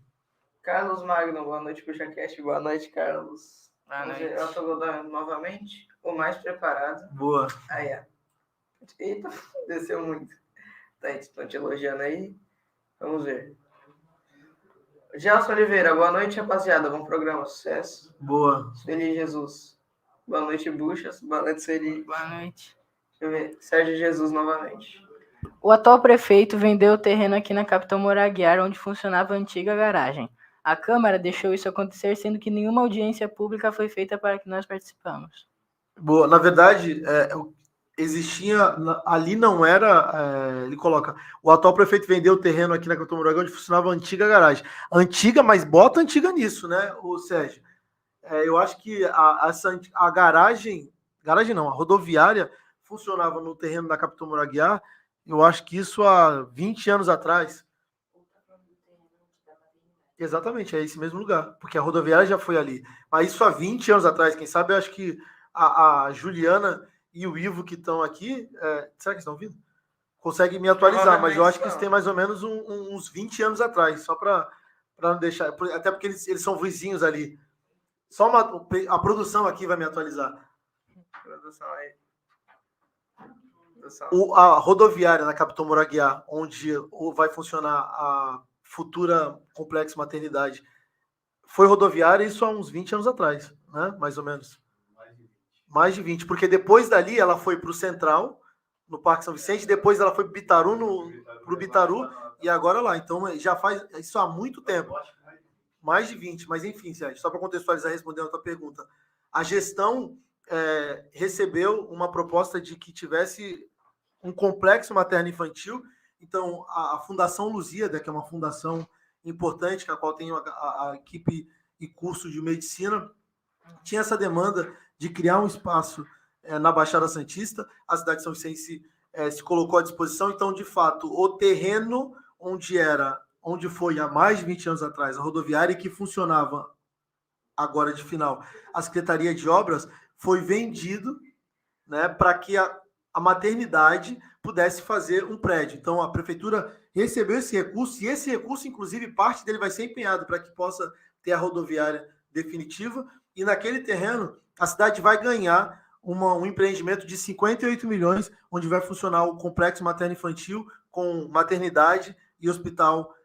Carlos Magno, boa noite, PuxaCast. Boa noite, Carlos.
Boa noite.
Elton Godoy, novamente, o mais preparado.
Boa.
Eita, desceu muito. Tá, estão te elogiando aí. Vamos ver. Gelson Oliveira, boa noite, rapaziada. Bom programa, sucesso.
Boa.
Sueli Jesus. Boa noite, Buchas. Boa noite, Sueli.
Boa noite.
Deixa eu ver. Sérgio Jesus, novamente.
O atual prefeito vendeu o terreno aqui na Capitão Moraguiar, onde funcionava a antiga garagem. A Câmara deixou isso acontecer, sendo que nenhuma audiência pública foi feita para que nós participamos.
Boa. Na verdade, existia... Ali não era... ele coloca... O atual prefeito vendeu o terreno aqui na Capitão Moraguiar, onde funcionava a antiga garagem. Antiga, mas bota antiga nisso, né, o Sérgio? Eu acho que a garagem... Garagem não, a rodoviária funcionava no terreno da Capitão Moraguiar. Eu acho que isso há 20 anos atrás. Exatamente, é esse mesmo lugar, porque a rodoviária já foi ali. Mas isso há 20 anos atrás, quem sabe, eu acho que a Juliana e o Ivo que estão aqui, será que estão ouvindo? Conseguem me atualizar, mas eu acho que isso tem mais ou menos uns 20 anos atrás, só para não deixar, até porque eles são vizinhos ali. Só a produção aqui vai me atualizar.
Produção aí.
A rodoviária na Capitão Moraguiar, onde vai funcionar a futura Complexo Maternidade, foi rodoviária isso há uns 20 anos atrás, né? Mais ou menos. Mais de 20, porque depois dali ela foi para o Central, no Parque São Vicente, depois ela foi para o Bitaru, e agora lá. Então já faz isso há muito tempo. Mais de 20, mas enfim, Sérgio, só para contextualizar, respondendo a tua pergunta. A gestão recebeu uma proposta de que tivesse um complexo materno-infantil. Então, a Fundação Lusíada, que é uma fundação importante, a qual tem a equipe e curso de medicina, tinha essa demanda de criar um espaço na Baixada Santista. A cidade de São Vicente se colocou à disposição. Então, de fato, o terreno onde foi há mais de 20 anos atrás a rodoviária, que funcionava agora de final a Secretaria de Obras, foi vendido, né, para que a maternidade pudesse fazer um prédio. Então, a prefeitura recebeu esse recurso, e esse recurso, inclusive, parte dele vai ser empenhado para que possa ter a rodoviária definitiva, e naquele terreno a cidade vai ganhar um empreendimento de 58 milhões, onde vai funcionar o complexo materno-infantil com maternidade e hospital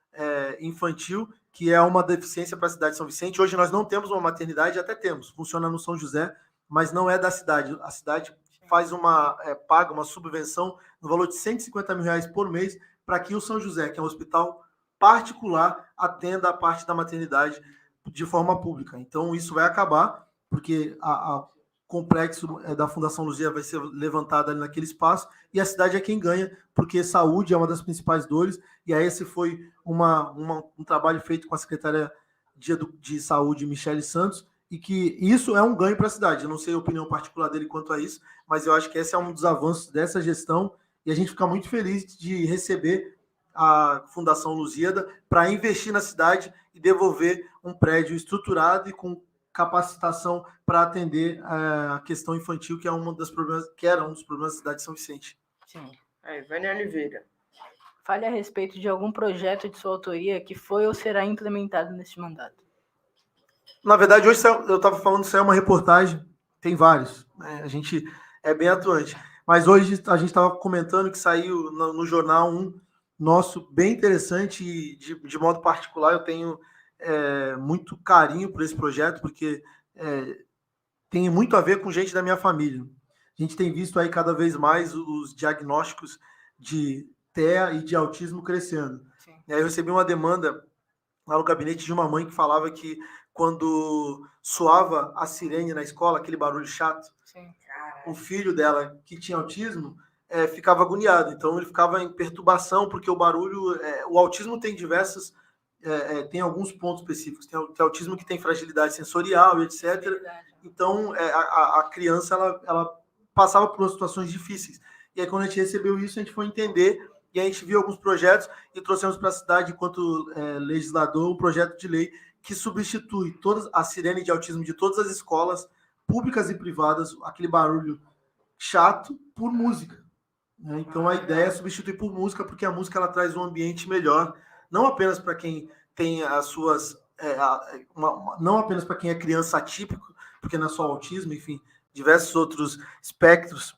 infantil, que é uma deficiência para a cidade de São Vicente. Hoje nós não temos uma maternidade, até temos, funciona no São José, mas não é da cidade. A cidade faz paga uma subvenção no valor de R$150 mil por mês para que o São José, que é um hospital particular, atenda a parte da maternidade de forma pública. Então, isso vai acabar, porque o complexo da Fundação Luzia vai ser levantado ali naquele espaço, e a cidade é quem ganha, porque saúde é uma das principais dores, e aí esse foi um trabalho feito com a secretária de Saúde, Michele Santos, e que isso é um ganho para a cidade. Eu não sei a opinião particular dele quanto a isso, mas eu acho que esse é um dos avanços dessa gestão, e a gente fica muito feliz de receber a Fundação Lusíada para investir na cidade e devolver um prédio estruturado e com capacitação para atender a questão infantil, que era um dos problemas da cidade de São Vicente.
Sim.
Aí, Vânia Oliveira.
Fale a respeito de algum projeto de sua autoria que foi ou será implementado neste mandato.
Na verdade, hoje eu estava falando, isso é uma reportagem, tem vários, né? A gente é bem atuante. Mas hoje a gente estava comentando que saiu no jornal um nosso bem interessante, e de modo particular eu tenho muito carinho por esse projeto, porque tem muito a ver com gente da minha família. A gente tem visto aí cada vez mais os diagnósticos de TEA e de autismo crescendo. Sim. E aí eu recebi uma demanda lá no gabinete de uma mãe que falava que quando soava a sirene na escola, aquele barulho chato, sim, o filho dela, que tinha autismo, ficava agoniado. Então ele ficava em perturbação, porque o barulho... o autismo tem diversas... tem alguns pontos específicos. Tem autismo que tem fragilidade sensorial, etc. Então a criança ela passava por situações difíceis. E aí, quando a gente recebeu isso, a gente foi entender, e a gente viu alguns projetos e trouxemos para a cidade, enquanto legislador, um projeto de lei que substitui a sirene de autismo de todas as escolas, públicas e privadas, aquele barulho chato, por música. Né? Então, a ideia é substituir por música, porque a música ela traz um ambiente melhor, não apenas para quem tem as suas... não apenas para quem é criança atípico, porque não é só autismo, enfim, diversos outros espectros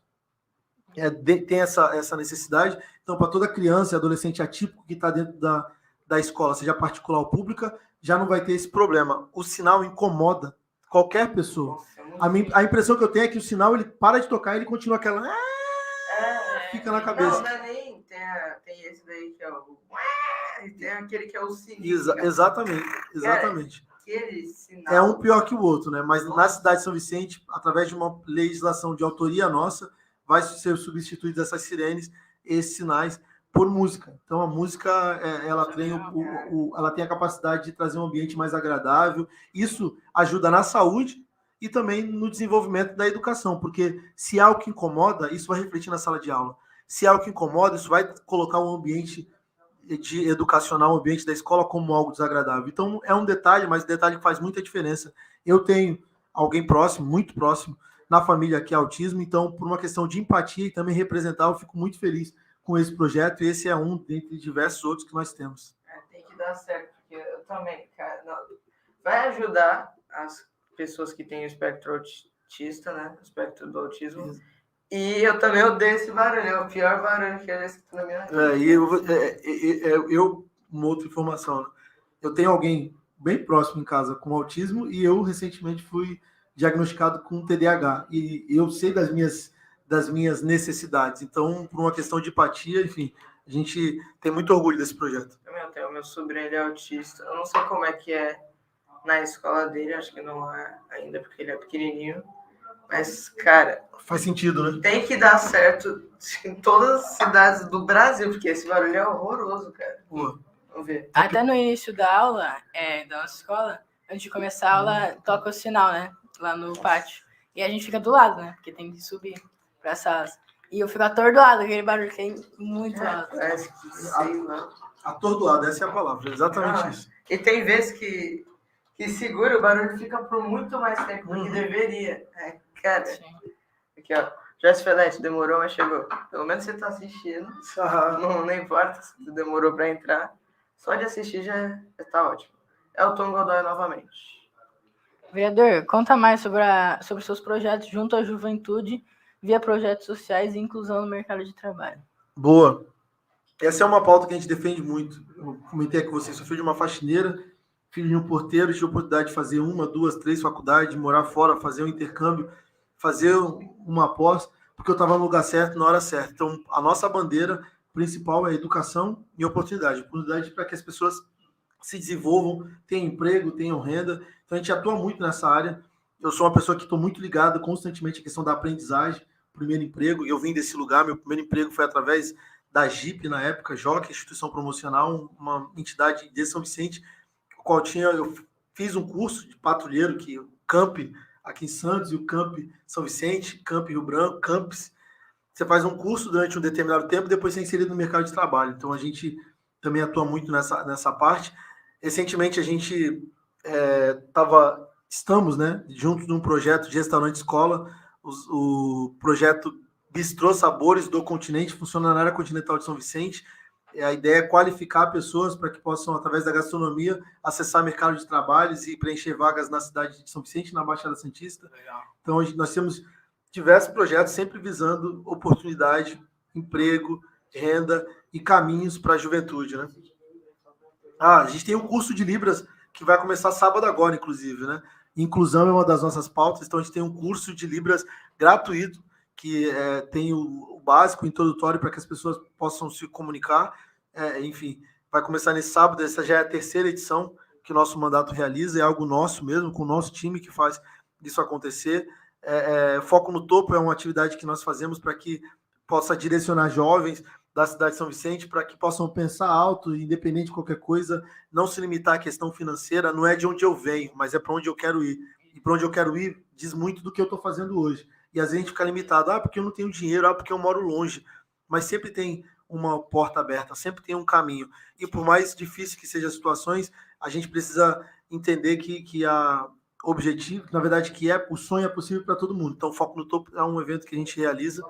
tem essa necessidade. Então, para toda criança e adolescente atípico que está dentro da escola, seja particular ou pública, já não vai ter esse problema. O sinal incomoda qualquer pessoa. A impressão que eu tenho é que o sinal, ele para de tocar e ele continua aquela... fica na cabeça.
Não é nem... Tem esse daí que é o... Tem aquele que é o sininho.
Exatamente.
Aquele sinal...
É um pior que o outro, né? Mas na cidade de São Vicente, através de uma legislação de autoria nossa, vai ser substituídas essas sirenes, esses sinais, por música. Então, a música, ela tem a capacidade de trazer um ambiente mais agradável. Isso ajuda na saúde e também no desenvolvimento da educação, porque se há algo que incomoda, isso vai refletir na sala de aula. Se há algo que incomoda, isso vai colocar um ambiente educacional, o ambiente da escola, como algo desagradável. Então, é um detalhe, mas um detalhe que faz muita diferença. Eu tenho alguém próximo, muito próximo, na família que é autismo, então, por uma questão de empatia e também representar, eu fico muito feliz com esse projeto, e esse é um dentre diversos outros que nós temos.
Tem que dar certo, porque eu também, cara, vai ajudar as pessoas que têm o espectro autista, né, o espectro do autismo, e eu também odeio esse barulho, é o pior barulho que eu escuto na minha vida. Uma outra informação, né?
Eu tenho alguém bem próximo em casa com autismo, e eu recentemente fui diagnosticado com TDAH, e eu sei das minhas necessidades. Então, por uma questão de empatia, enfim, a gente tem muito orgulho desse projeto.
O meu sobrinho, ele é autista. Eu não sei como é que é na escola dele, acho que não é ainda, porque ele é pequenininho. Mas, cara...
Faz sentido, né?
Tem que dar certo em todas as cidades do Brasil, porque esse barulho é horroroso, cara. Vamos ver.
Até no início da aula, da nossa escola, antes de começar a aula, toca o sinal, né? Lá no pátio. E a gente fica do lado, né? Porque tem que subir para salas. E eu fico atordoado, aquele barulho que é muito alto.
Atordoado, essa é a palavra, exatamente isso.
E tem vezes que segura, o barulho fica por muito mais tempo do que deveria. Cara, aqui ó, Jess Felete, demorou, mas chegou. Pelo menos você tá assistindo. Não importa se demorou para entrar. Só de assistir já tá ótimo. Elton Godoy novamente.
Vereador, conta mais sobre seus projetos junto à juventude via projetos sociais e inclusão no mercado de trabalho.
Boa. Essa é uma pauta que a gente defende muito. Eu comentei com vocês, sou filho de uma faxineira, filho de um porteiro, tive a oportunidade de fazer 1, 2, 3 faculdades, morar fora, fazer um intercâmbio, fazer uma pós, porque eu estava no lugar certo, na hora certa. Então, a nossa bandeira principal é educação e oportunidade. Oportunidade para que as pessoas se desenvolvam, tenham emprego, tenham renda. Então, a gente atua muito nessa área. Eu sou uma pessoa que estou muito ligado constantemente à questão da aprendizagem, primeiro emprego, e eu vim desse lugar. Meu primeiro emprego foi através da JIP, na época, JOC, Instituição Promocional, uma entidade de São Vicente, o qual eu fiz um curso de patrulheiro, que o CAMP aqui em Santos e o CAMP São Vicente, CAMP Rio Branco, CAMPS. Você faz um curso durante um determinado tempo, depois você é inserido no mercado de trabalho. Então, a gente também atua muito nessa parte. Recentemente, a gente estamos, né, juntos num projeto de restaurante escola, o projeto Bistrô Sabores do Continente, funciona na área continental de São Vicente. A ideia é qualificar pessoas para que possam, através da gastronomia, acessar mercado de trabalhos e preencher vagas na cidade de São Vicente, na Baixada Santista. Legal. Então, nós temos diversos projetos sempre visando oportunidade, emprego, renda e caminhos para a juventude, né? A gente tem um curso de Libras que vai começar sábado agora, inclusive, né? Inclusão é uma das nossas pautas, então a gente tem um curso de Libras gratuito, que tem o básico, o introdutório, para que as pessoas possam se comunicar. Enfim, vai começar nesse sábado, essa já é a 3ª edição que o nosso mandato realiza, é algo nosso mesmo, com o nosso time que faz isso acontecer. Foco no Topo é uma atividade que nós fazemos para que possa direcionar jovens da cidade de São Vicente para que possam pensar alto, independente de qualquer coisa, não se limitar à questão financeira, não é de onde eu venho, mas é para onde eu quero ir. E para onde eu quero ir diz muito do que eu estou fazendo hoje. E às vezes a gente fica limitado, porque eu não tenho dinheiro, porque eu moro longe. Mas sempre tem uma porta aberta, sempre tem um caminho. E por mais difícil que sejam as situações, a gente precisa entender que a objetivo, na verdade, o sonho é possível para todo mundo. Então, o Foco no Topo é um evento que a gente realiza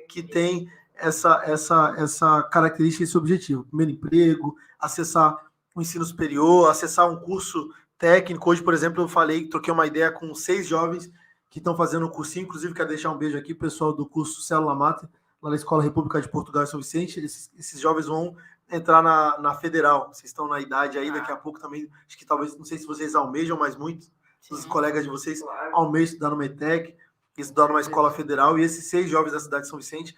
que tem essa característica, esse objetivo. Primeiro emprego, acessar o ensino superior, acessar um curso técnico. Hoje, por exemplo, troquei uma ideia com 6 jovens que estão fazendo um cursinho. Inclusive, quero deixar um beijo aqui, pessoal do curso Célula Mater, lá na Escola República de Portugal em São Vicente. Esses jovens vão entrar na Federal. Vocês estão na idade aí, daqui a pouco também, acho que talvez, não sei se vocês almejam, mas muitos dos colegas de vocês almejam estudar no METEC, estudar numa escola federal, e esses 6 jovens da cidade de São Vicente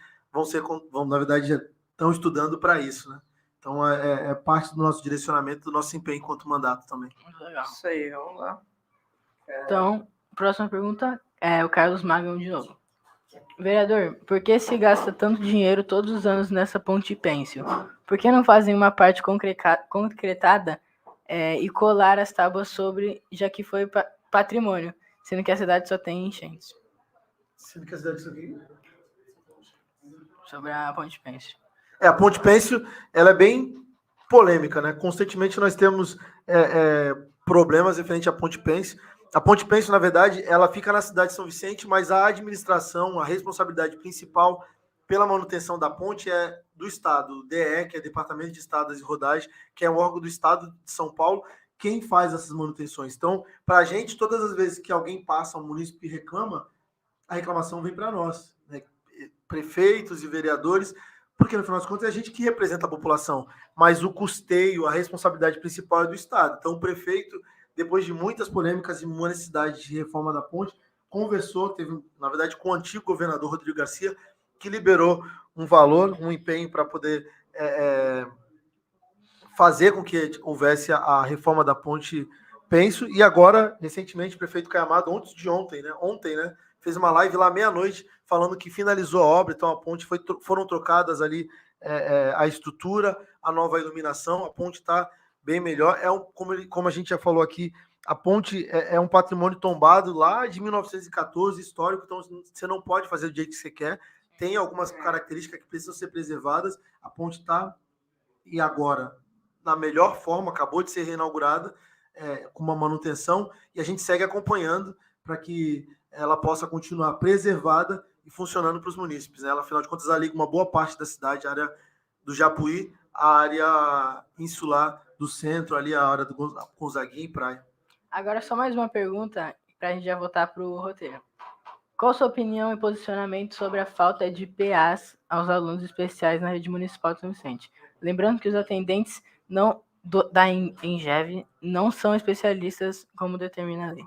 na verdade, já estão estudando para isso, né? Então, é parte do nosso direcionamento, do nosso empenho enquanto mandato também.
Legal.
Isso aí, vamos lá.
Então, próxima pergunta é o Carlos Magno de novo. Vereador, por que se gasta tanto dinheiro todos os anos nessa ponte pêncil? Por que não fazem uma parte concretada e colar as tábuas sobre, já que foi patrimônio, sendo que a cidade só tem enchentes?
Sendo que a cidade só tem...
Sobre a ponte pêncil.
A ponte pêncil, ela é bem polêmica, né? Constantemente nós temos problemas referente à ponte pêncil. A ponte pêncil, na verdade, ela fica na cidade de São Vicente, mas a administração, a responsabilidade principal pela manutenção da ponte é do Estado, o DE, que é Departamento de Estradas e Rodagem, que é um órgão do Estado de São Paulo, quem faz essas manutenções. Então, para a gente, todas as vezes que alguém passa, um munícipe reclama, a reclamação vem para nós, né? Prefeitos e vereadores, porque no final das contas é a gente que representa a população, mas o custeio, a responsabilidade principal é do Estado. Então o prefeito, depois de muitas polêmicas e uma necessidade de reforma da ponte, teve, na verdade, com o antigo governador Rodrigo Garcia, que liberou um valor, um empenho para poder fazer com que houvesse a reforma da ponte pêncil. E agora, recentemente, o prefeito Caio Amado, ontem, né, fez uma live lá meia-noite, falando que finalizou a obra, então a ponte foram trocadas ali a estrutura, a nova iluminação, a ponte está bem melhor. Como a gente já falou aqui, A ponte é um patrimônio tombado lá de 1914, histórico, então você não pode fazer do jeito que você quer. Tem algumas características que precisam ser preservadas. A ponte está, e agora, na melhor forma, acabou de ser reinaugurada, com uma manutenção, e a gente segue acompanhando para que ela possa continuar preservada e funcionando para os munícipes. Ela, afinal de contas, ela liga uma boa parte da cidade, a área do Japuí, a área insular do centro, ali a área do Gonzaguinha e Praia.
Agora só mais uma pergunta para a gente já voltar para o roteiro. Qual a sua opinião e posicionamento sobre a falta de PAs aos alunos especiais na rede municipal de São Vicente? Lembrando que os atendentes da Engev não são especialistas, como determina a lei.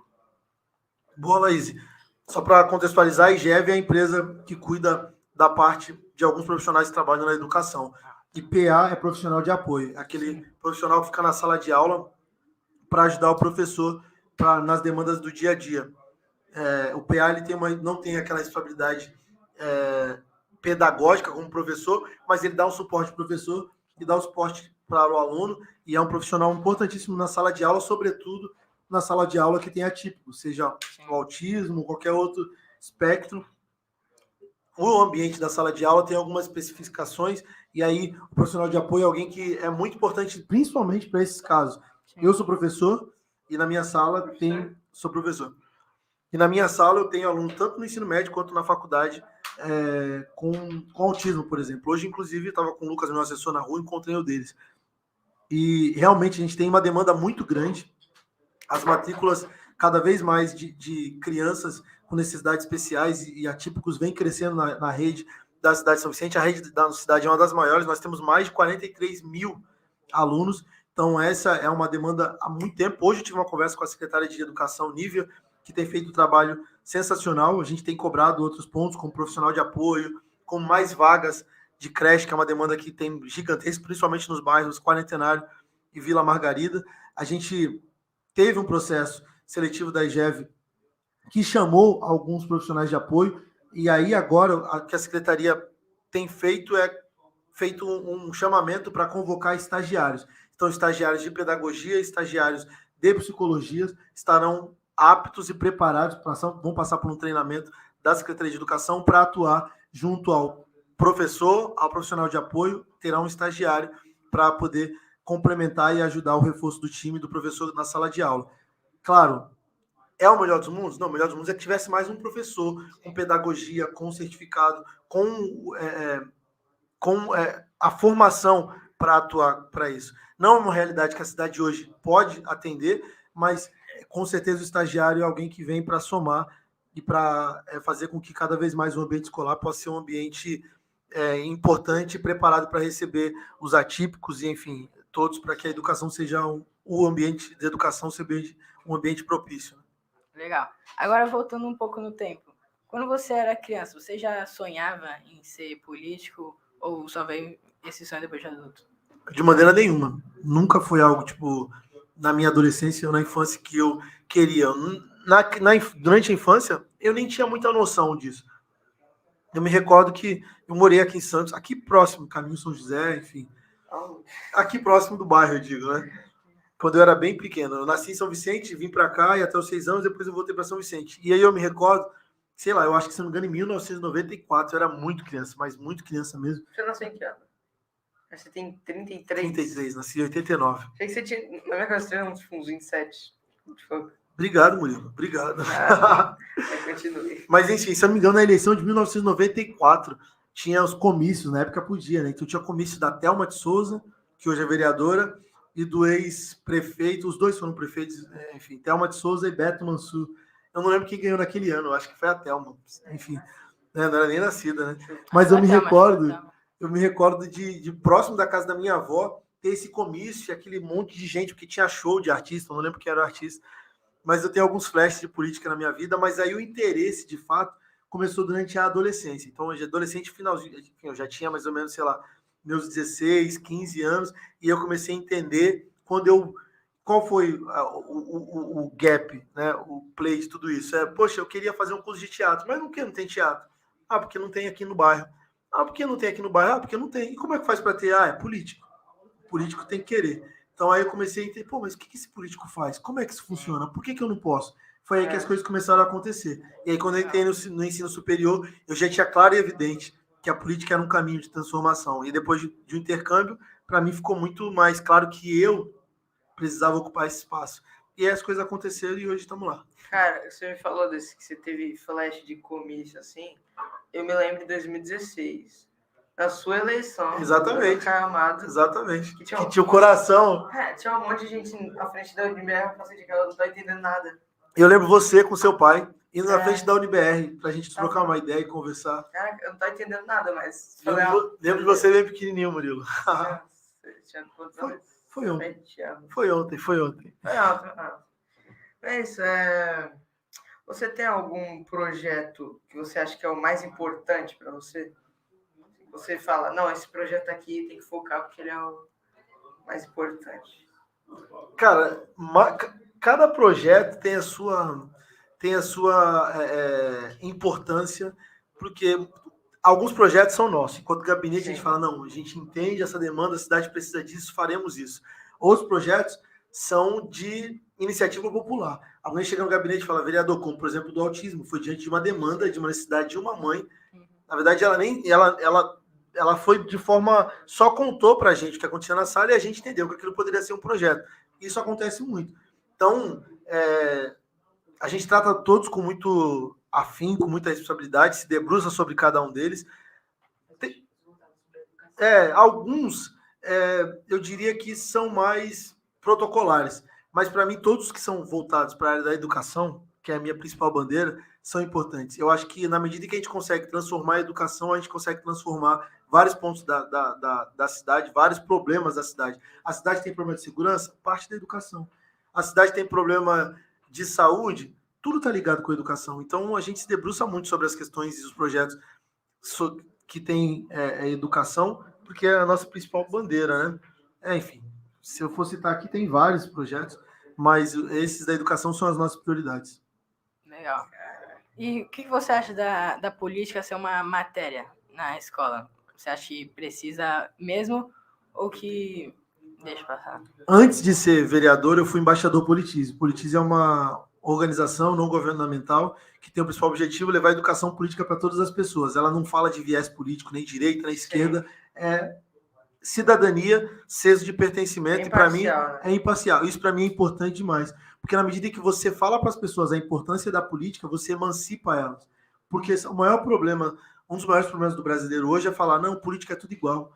Boa, Laís. Só para contextualizar, a Engev é a empresa que cuida da parte de alguns profissionais que trabalham na educação. E PA é profissional de apoio, aquele profissional que fica na sala de aula para ajudar o professor nas demandas do dia a dia. O PA ele não tem aquela responsabilidade pedagógica como professor, mas ele dá um suporte ao professor e dá um suporte para o aluno, e é um profissional importantíssimo na sala de aula, sobretudo na sala de aula que tem atípico, seja o autismo, qualquer outro espectro. O ambiente da sala de aula tem algumas especificações, e aí o profissional de apoio é alguém que é muito importante, principalmente para esses casos. Eu sou professor, e na minha sala sou professor. E na minha sala eu tenho aluno tanto no ensino médio quanto na faculdade com autismo, por exemplo. Hoje, inclusive, eu estava com o Lucas, meu assessor, na rua, encontrei o deles. E realmente a gente tem uma demanda muito grande. As matrículas, cada vez mais, de crianças com necessidades especiais e atípicos vem crescendo na rede da cidade de São Vicente. A rede da cidade é uma das maiores, nós temos mais de 43 mil alunos. Então, essa é uma demanda há muito tempo. Hoje eu tive uma conversa com a secretária de Educação, Nívia, que tem feito um trabalho sensacional. A gente tem cobrado outros pontos, como profissional de apoio, com mais vagas de creche, que é uma demanda que tem gigantesca, principalmente nos bairros Quarentenário e Vila Margarida. A gente teve um processo seletivo da Engev que chamou alguns profissionais de apoio, e aí agora o que a secretaria tem feito um chamamento para convocar estagiários. Então, estagiários de pedagogia, estagiários de psicologia estarão aptos e preparados, vão passar por um treinamento da Secretaria de Educação para atuar junto ao professor, ao profissional de apoio, terá um estagiário para poder complementar e ajudar o reforço do time do professor na sala de aula. Claro, é o melhor dos mundos? Não, o melhor dos mundos é que tivesse mais um professor com pedagogia, com certificado, com a formação para atuar para isso. Não é uma realidade que a cidade hoje pode atender, mas com certeza o estagiário é alguém que vem para somar e para fazer com que cada vez mais o ambiente escolar possa ser um ambiente importante e preparado para receber os atípicos e, enfim, todos, para que a educação seja o ambiente de educação seja um ambiente propício.
Legal. Agora, voltando um pouco no tempo. Quando você era criança, você já sonhava em ser político ou só veio esse sonho depois de adulto?
De maneira nenhuma. Nunca foi algo, tipo, na minha adolescência ou na infância que eu queria. Durante a infância, eu nem tinha muita noção disso. Eu me recordo que eu morei aqui em Santos, aqui próximo, Caminho São José, enfim. Aqui próximo do bairro, eu digo, né? Quando eu era bem pequeno. Eu nasci em São Vicente, vim para cá e até os 6 anos, depois eu voltei para São Vicente. E aí eu me recordo, sei lá, eu acho que, se não me engano, em 1994, eu era muito criança, mas muito criança mesmo.
Você nasceu em que ano? Você tem 33?
33, nasci em 89.
Achei que você tinha, na minha casa, você tinha uns 27.
Obrigado, Murilo. Obrigado.
Continue.
Mas, enfim, se eu não me engano, na eleição de 1994, tinha os comícios, na época podia, né? Então tinha comício da Thelma de Souza, que hoje é vereadora, e do ex-prefeito, os dois foram prefeitos, enfim, Thelma de Souza e Beto Mansur. Eu não lembro quem ganhou naquele ano, acho que foi a Thelma. Enfim, né? Não era nem nascida, né? Mas eu me recordo de próximo da casa da minha avó, ter esse comício, aquele monte de gente, porque tinha show de artista, eu não lembro quem era o artista, mas eu tenho alguns flashes de política na minha vida, mas aí o interesse, de fato, começou durante a adolescência. Então, adolescente finalzinho, enfim, eu já tinha mais ou menos, sei lá, meus 16, 15 anos, e eu comecei a entender qual foi o gap, né, o play de tudo isso. Poxa, eu queria fazer um curso de teatro, mas por que não tem teatro? Ah, porque não tem aqui no bairro. Ah, por que não tem aqui no bairro? Ah, porque não tem. E como é que faz para ter? Ah, é político. O político tem que querer. Então aí eu comecei a entender, pô, mas o que esse político faz? Como é que isso funciona? Por que eu não posso? Foi aí que as coisas começaram a acontecer. E aí quando eu entrei no ensino superior, eu já tinha claro e evidente que a política era um caminho de transformação. E depois de um intercâmbio, para mim ficou muito mais claro que eu precisava ocupar esse espaço. E aí as coisas aconteceram e hoje estamos lá.
Cara, você me falou desse que você teve flash de comício assim. Eu me lembro de 2016. Na sua eleição.
Exatamente.
Amado,
Exatamente.
Que
tinha o coração.
Tinha um monte de gente na frente da UNBR, eu não tô entendendo nada.
Eu lembro você com seu pai indo na frente da UNBR pra gente trocar uma ideia e conversar.
Cara, eu não tô entendendo nada, mas...
Lembro de você bem pequenininho, Murilo.
Tinha quantos anos?
Foi ontem.
7 anos.
Foi ontem.
É isso, você tem algum projeto que você acha que é o mais importante para você? Você fala, não, esse projeto aqui tem que focar porque ele é o mais importante.
Cara, cada projeto tem a sua importância, porque alguns projetos são nossos. Enquanto gabinete, a gente fala, não, a gente entende essa demanda, a cidade precisa disso, faremos isso. Outros projetos são de iniciativa popular. Alguém chega no gabinete e fala, vereador, como por exemplo do autismo, foi diante de uma demanda, de uma necessidade de uma mãe. Na verdade, ela foi de forma, só contou pra gente o que acontecia na sala e a gente entendeu que aquilo poderia ser um projeto. Isso acontece muito. Então, a gente trata todos com muito afinco, com muita responsabilidade, se debruça sobre cada um deles. Alguns, eu diria que são mais protocolares, mas para mim todos que são voltados para a área da educação, que é a minha principal bandeira, são importantes. Eu acho que na medida que a gente consegue transformar a educação, a gente consegue transformar vários pontos da cidade, vários problemas da cidade. A cidade tem problema de segurança? Parte da educação. A cidade tem problema de saúde? Tudo está ligado com a educação. Então, a gente se debruça muito sobre as questões e os projetos que tem educação, porque é a nossa principal bandeira, né? Enfim, se eu for citar aqui, tem vários projetos, mas esses da educação são as nossas prioridades.
Legal. E o que você acha da política ser uma matéria na escola? Você acha que precisa mesmo ou que... Deixa eu passar.
Antes de ser vereador, eu fui embaixador Politize. Politize é uma organização não governamental que tem o principal objetivo de levar a educação política para todas as pessoas. Ela não fala de viés político, nem direita, nem esquerda. É cidadania, senso de pertencimento. E para mim é imparcial. Isso para mim é importante demais. Porque na medida que você fala para as pessoas a importância da política, você emancipa elas. Porque o maior problema, um dos maiores problemas do brasileiro hoje é falar, não, política é tudo igual.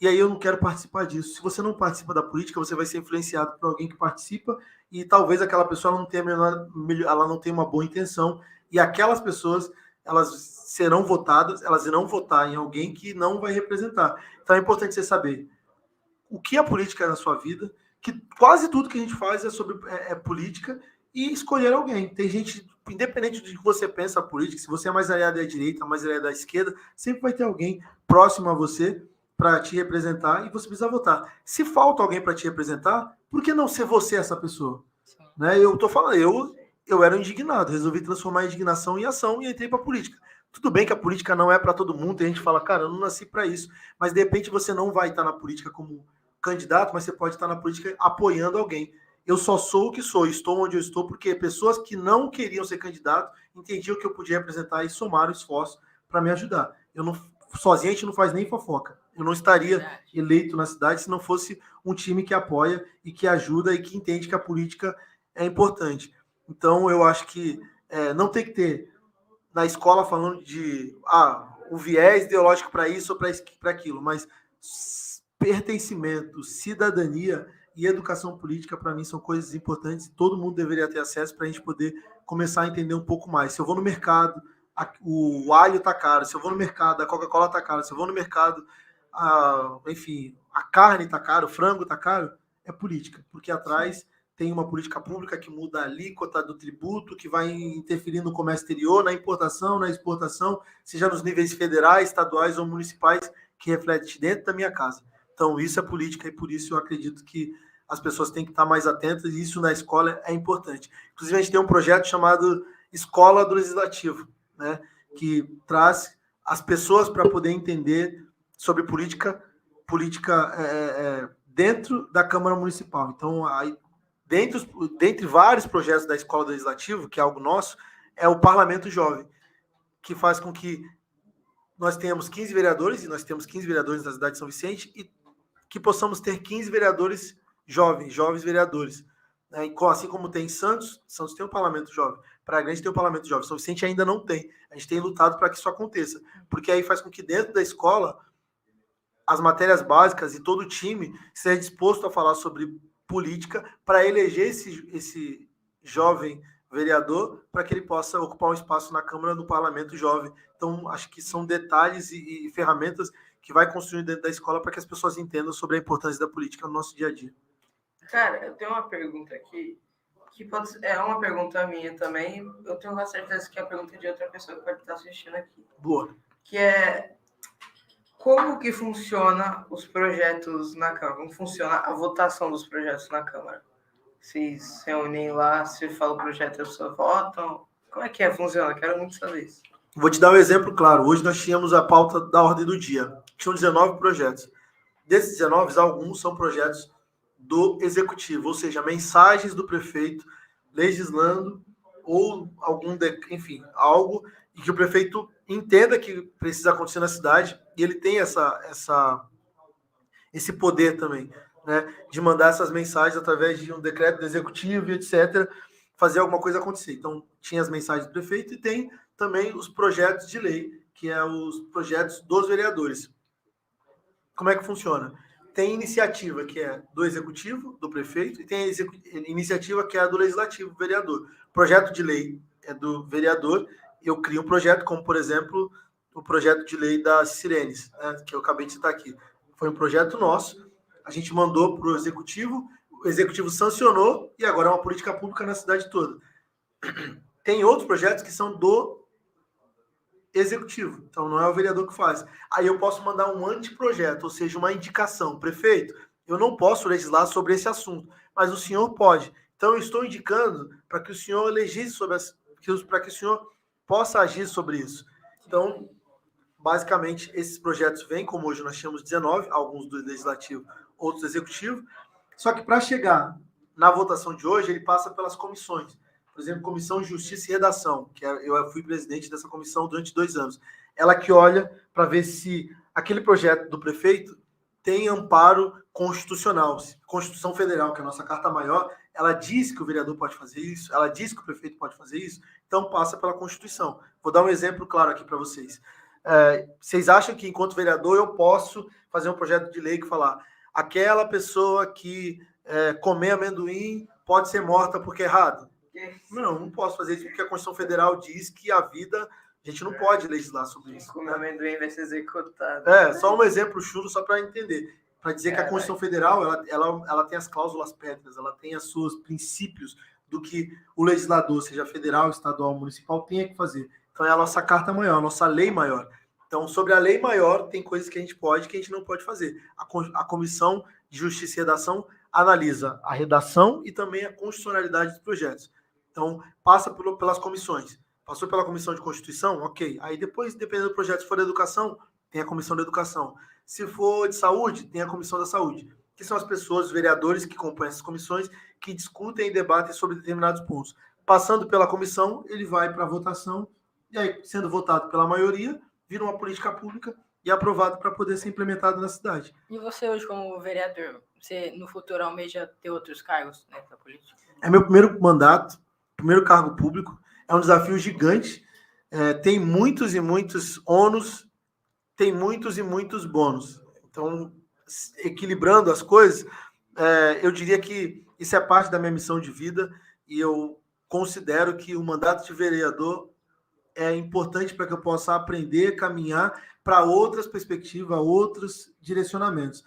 E aí eu não quero participar disso. Se você não participa da política, você vai ser influenciado por alguém que participa e talvez aquela pessoa ela não tenha uma boa intenção e aquelas pessoas, elas serão votadas, elas irão votar em alguém que não vai representar. Então é importante você saber o que a política é na sua vida, que quase tudo que a gente faz é sobre política e escolher alguém. Tem gente, independente de que você pensa a política, se você é mais aliado da direita, mais aliado da esquerda, sempre vai ter alguém próximo a você para te representar e você precisa votar. Se falta alguém para te representar, por que não ser você essa pessoa? Né? Eu tô falando, eu era indignado, resolvi transformar a indignação em ação e entrei para a política. Tudo bem que a política não é para todo mundo, tem gente que fala, cara, eu não nasci para isso, mas de repente você não vai estar na política como candidato, mas você pode estar na política apoiando alguém. Eu só sou o que sou, estou onde eu estou, porque pessoas que não queriam ser candidato entendiam que eu podia representar e somaram esforço para me ajudar. Eu não sozinho a gente não faz nem fofoca. Eu não estaria eleito na cidade se não fosse um time que apoia e que ajuda e que entende que a política é importante. Então, eu acho que não tem que ter na escola falando de o viés ideológico para isso ou para aquilo, mas pertencimento, cidadania e educação política, para mim, são coisas importantes e todo mundo deveria ter acesso para a gente poder começar a entender um pouco mais. Se eu vou no mercado, o alho tá caro, se eu vou no mercado, a Coca-Cola tá caro, se eu vou no mercado, enfim, a carne tá caro, o frango tá caro, é política, porque atrás tem uma política pública que muda a alíquota do tributo, que vai interferir no comércio exterior, na importação, na exportação, seja nos níveis federais, estaduais ou municipais, que reflete dentro da minha casa. Então, isso é política e por isso eu acredito que as pessoas têm que estar mais atentas e isso na escola é importante. Inclusive, a gente tem um projeto chamado Escola do Legislativo, né, que traz as pessoas para poder entender sobre política dentro da Câmara Municipal. Então, aí, dentre vários projetos da Escola do Legislativo, que é algo nosso, é o Parlamento Jovem, que faz com que nós tenhamos 15 vereadores, e nós temos 15 vereadores na cidade de São Vicente, e que possamos ter 15 vereadores jovens vereadores. Assim como tem em Santos tem um parlamento jovem, Praia Grande tem um parlamento jovem, São Vicente ainda não tem. A gente tem lutado para que isso aconteça, porque aí faz com que dentro da escola as matérias básicas e todo o time seja disposto a falar sobre política para eleger esse jovem vereador para que ele possa ocupar um espaço na Câmara do Parlamento Jovem. Então, acho que são detalhes e ferramentas que vai construir dentro da escola para que as pessoas entendam sobre a importância da política no nosso dia a dia.
Cara, eu tenho uma pergunta aqui, que pode ser, é uma pergunta minha também, eu tenho uma certeza que é a pergunta de outra pessoa que pode estar assistindo aqui.
Boa.
Que é, como que funciona os projetos na Câmara? Como funciona a votação dos projetos na Câmara? Vocês se reúnem lá, você fala o projeto e as pessoas votam? Como é que funciona? Quero muito saber isso.
Vou te dar um exemplo claro. Hoje nós tínhamos a pauta da ordem do dia. Tinham 19 projetos. Desses 19, alguns são projetos do Executivo, ou seja, mensagens do prefeito legislando ou enfim, algo em que o prefeito entenda que precisa acontecer na cidade e ele tem esse poder também, né, de mandar essas mensagens através de um decreto do Executivo e etc., fazer alguma coisa acontecer. Então, tinha as mensagens do prefeito e tem também os projetos de lei, que é os projetos dos vereadores. Como é que funciona? Tem iniciativa que é do Executivo, do prefeito, e tem a iniciativa que é a do Legislativo, do vereador. Projeto de lei é do vereador, eu crio um projeto, como, por exemplo, o projeto de lei das sirenes, né, que eu acabei de citar aqui. Foi um projeto nosso, a gente mandou para o Executivo sancionou, e agora é uma política pública na cidade toda. Tem outros projetos que são do Executivo, então não é o vereador que faz. Aí eu posso mandar um anteprojeto, ou seja, uma indicação. Prefeito, eu não posso legislar sobre esse assunto, mas o senhor pode. Então eu estou indicando para que o senhor legisle sobre para que o senhor possa agir sobre isso. Então, basicamente, esses projetos vêm, como hoje nós tínhamos 19, alguns do Legislativo, outros do Executivo, só que para chegar na votação de hoje, ele passa pelas comissões. Por exemplo, Comissão de Justiça e Redação, que eu fui presidente dessa comissão durante 2 anos. Ela que olha para ver se aquele projeto do prefeito tem amparo constitucional. Constituição Federal, que é a nossa Carta Maior, ela diz que o vereador pode fazer isso, ela diz que o prefeito pode fazer isso, então passa pela Constituição. Vou dar um exemplo claro aqui para vocês. Vocês acham que, enquanto vereador, eu posso fazer um projeto de lei que falar aquela pessoa que comer amendoim pode ser morta porque é errado? Não posso fazer isso porque a Constituição Federal diz que a vida, a gente não pode legislar sobre isso.
Como amendoim vai ser executado.
Só um exemplo chulo só para entender. Para dizer que a Constituição Federal ela tem as cláusulas pétreas, ela tem os seus princípios do que o legislador, seja federal, estadual, municipal, tem que fazer. Então é a nossa carta maior, a nossa lei maior. Então, sobre a lei maior, tem coisas que a gente pode e que a gente não pode fazer. A Comissão de Justiça e Redação analisa a redação e também a constitucionalidade dos projetos. Então, passa pelas comissões. Passou pela Comissão de Constituição? Ok. Aí depois, dependendo do projeto, se for da Educação, tem a Comissão da Educação. Se for de Saúde, tem a Comissão da Saúde. Que são as pessoas, os vereadores que compõem essas comissões, que discutem e debatem sobre determinados pontos. Passando pela comissão, ele vai para a votação, e aí, sendo votado pela maioria, vira uma política pública e é aprovado para poder ser implementado na cidade.
E você hoje, como vereador, você no futuro almeja ter outros cargos nessa política?
É meu primeiro mandato, primeiro cargo público, é um desafio gigante, tem muitos e muitos ônus, tem muitos e muitos bônus. Então, equilibrando as coisas, eu diria que isso é parte da minha missão de vida e eu considero que o mandato de vereador é importante para que eu possa aprender, caminhar para outras perspectivas, outros direcionamentos.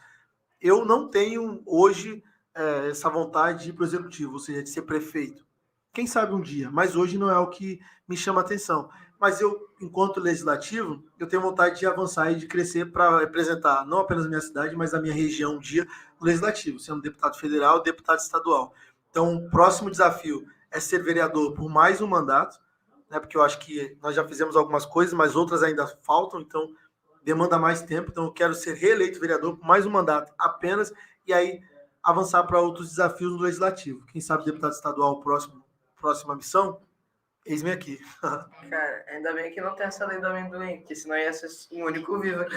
Eu não tenho hoje essa vontade de ir para o executivo, ou seja, de ser prefeito. Quem sabe um dia, mas hoje não é o que me chama atenção. Mas eu, enquanto legislativo, eu tenho vontade de avançar e de crescer para representar não apenas a minha cidade, mas a minha região um dia no legislativo, sendo deputado federal, deputado estadual. Então, o próximo desafio é ser vereador por mais um mandato, né, porque eu acho que nós já fizemos algumas coisas, mas outras ainda faltam, então demanda mais tempo. Então, eu quero ser reeleito vereador por mais um mandato apenas e aí avançar para outros desafios no legislativo. Quem sabe deputado estadual, próxima missão, eis-me aqui.
Cara, ainda bem que não tem essa lei do amendoim, porque senão ia ser o único vivo aqui.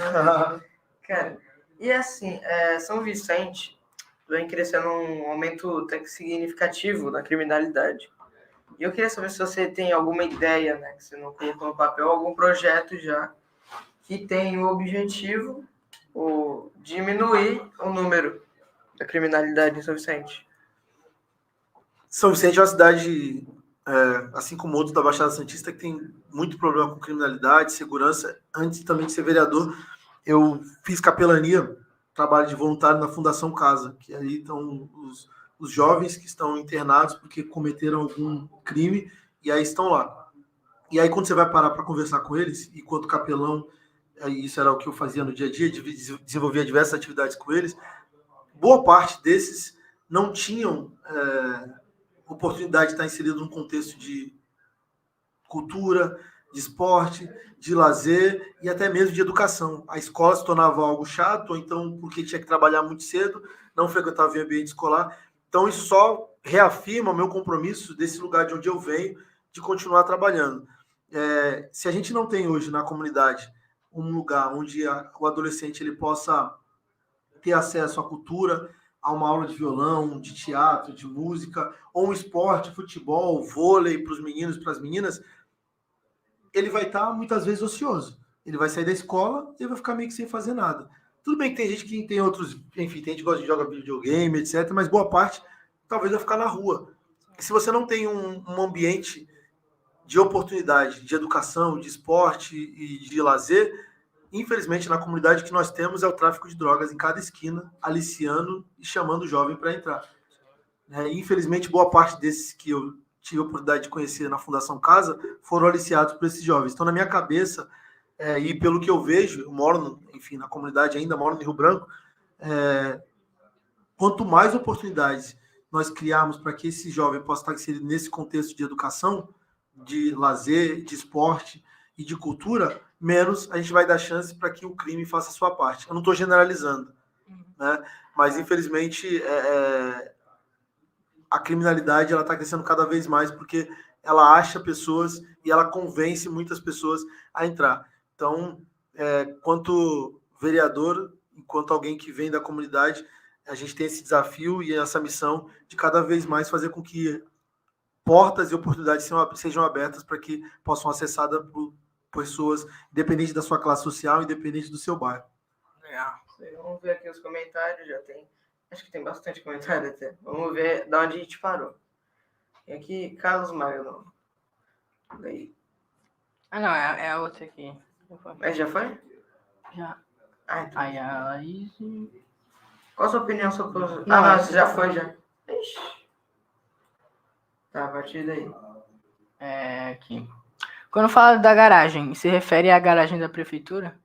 Cara, e assim, São Vicente vem crescendo um aumento até que significativo da criminalidade. E eu queria saber se você tem alguma ideia, né, que você não colocou no papel, algum projeto já que tem o objetivo diminuir o número da criminalidade em São Vicente.
São Vicente é uma cidade, assim como outros da Baixada Santista, que tem muito problema com criminalidade, segurança. Antes também de ser vereador, eu fiz capelania, trabalho de voluntário na Fundação Casa, que ali estão os jovens que estão internados porque cometeram algum crime e aí estão lá. E aí quando você vai parar para conversar com eles, enquanto capelão, isso era o que eu fazia no dia a dia, desenvolvia diversas atividades com eles, boa parte desses não tinham oportunidade de estar inserido num contexto de cultura, de esporte, de lazer e até mesmo de educação. A escola se tornava algo chato, ou então porque tinha que trabalhar muito cedo, não frequentava o ambiente escolar. Então isso só reafirma o meu compromisso desse lugar de onde eu venho, de continuar trabalhando. Se a gente não tem hoje na comunidade um lugar onde o adolescente ele possa ter acesso à cultura, a uma aula de violão, de teatro, de música, ou um esporte, futebol, vôlei para os meninos e para as meninas, ele vai estar muitas vezes ocioso. Ele vai sair da escola e vai ficar meio que sem fazer nada. Tudo bem que tem gente que tem outros, enfim, tem gente que gosta de jogar videogame, etc., mas boa parte talvez vai ficar na rua. E se você não tem um ambiente de oportunidade, de educação, de esporte e de lazer, infelizmente, na comunidade que nós temos é o tráfico de drogas em cada esquina, aliciando e chamando o jovem para entrar. Infelizmente, boa parte desses que eu tive a oportunidade de conhecer na Fundação Casa foram aliciados por esses jovens. Então, na minha cabeça, e pelo que eu vejo, eu moro, enfim, na comunidade ainda, moro no Rio Branco, quanto mais oportunidades nós criarmos para que esse jovem possa estar inserido nesse contexto de educação, de lazer, de esporte e de cultura, menos a gente vai dar chance para que o crime faça a sua parte. Eu não estou generalizando, né? Mas, infelizmente, a criminalidade está crescendo cada vez mais porque ela acha pessoas e ela convence muitas pessoas a entrar. Então, quanto vereador, enquanto alguém que vem da comunidade, a gente tem esse desafio e essa missão de cada vez mais fazer com que portas e oportunidades sejam abertas para que possam ser acessadas por pessoas, independente da sua classe social, independente do seu bairro.
Legal. Vamos ver aqui os comentários, já tem. Acho que tem bastante comentário até. Vamos ver de onde a gente parou. E aqui, Carlos Magno. Daí.
Ah, não, é a outra aqui.
Mas já foi?
Já.
Então.
Aí a Laís.
Qual a sua opinião sobre os...
Não,
Nossa, já foi, já. Ixi. Tá, a partir daí.
Aqui. Quando fala da garagem, se refere à garagem da prefeitura?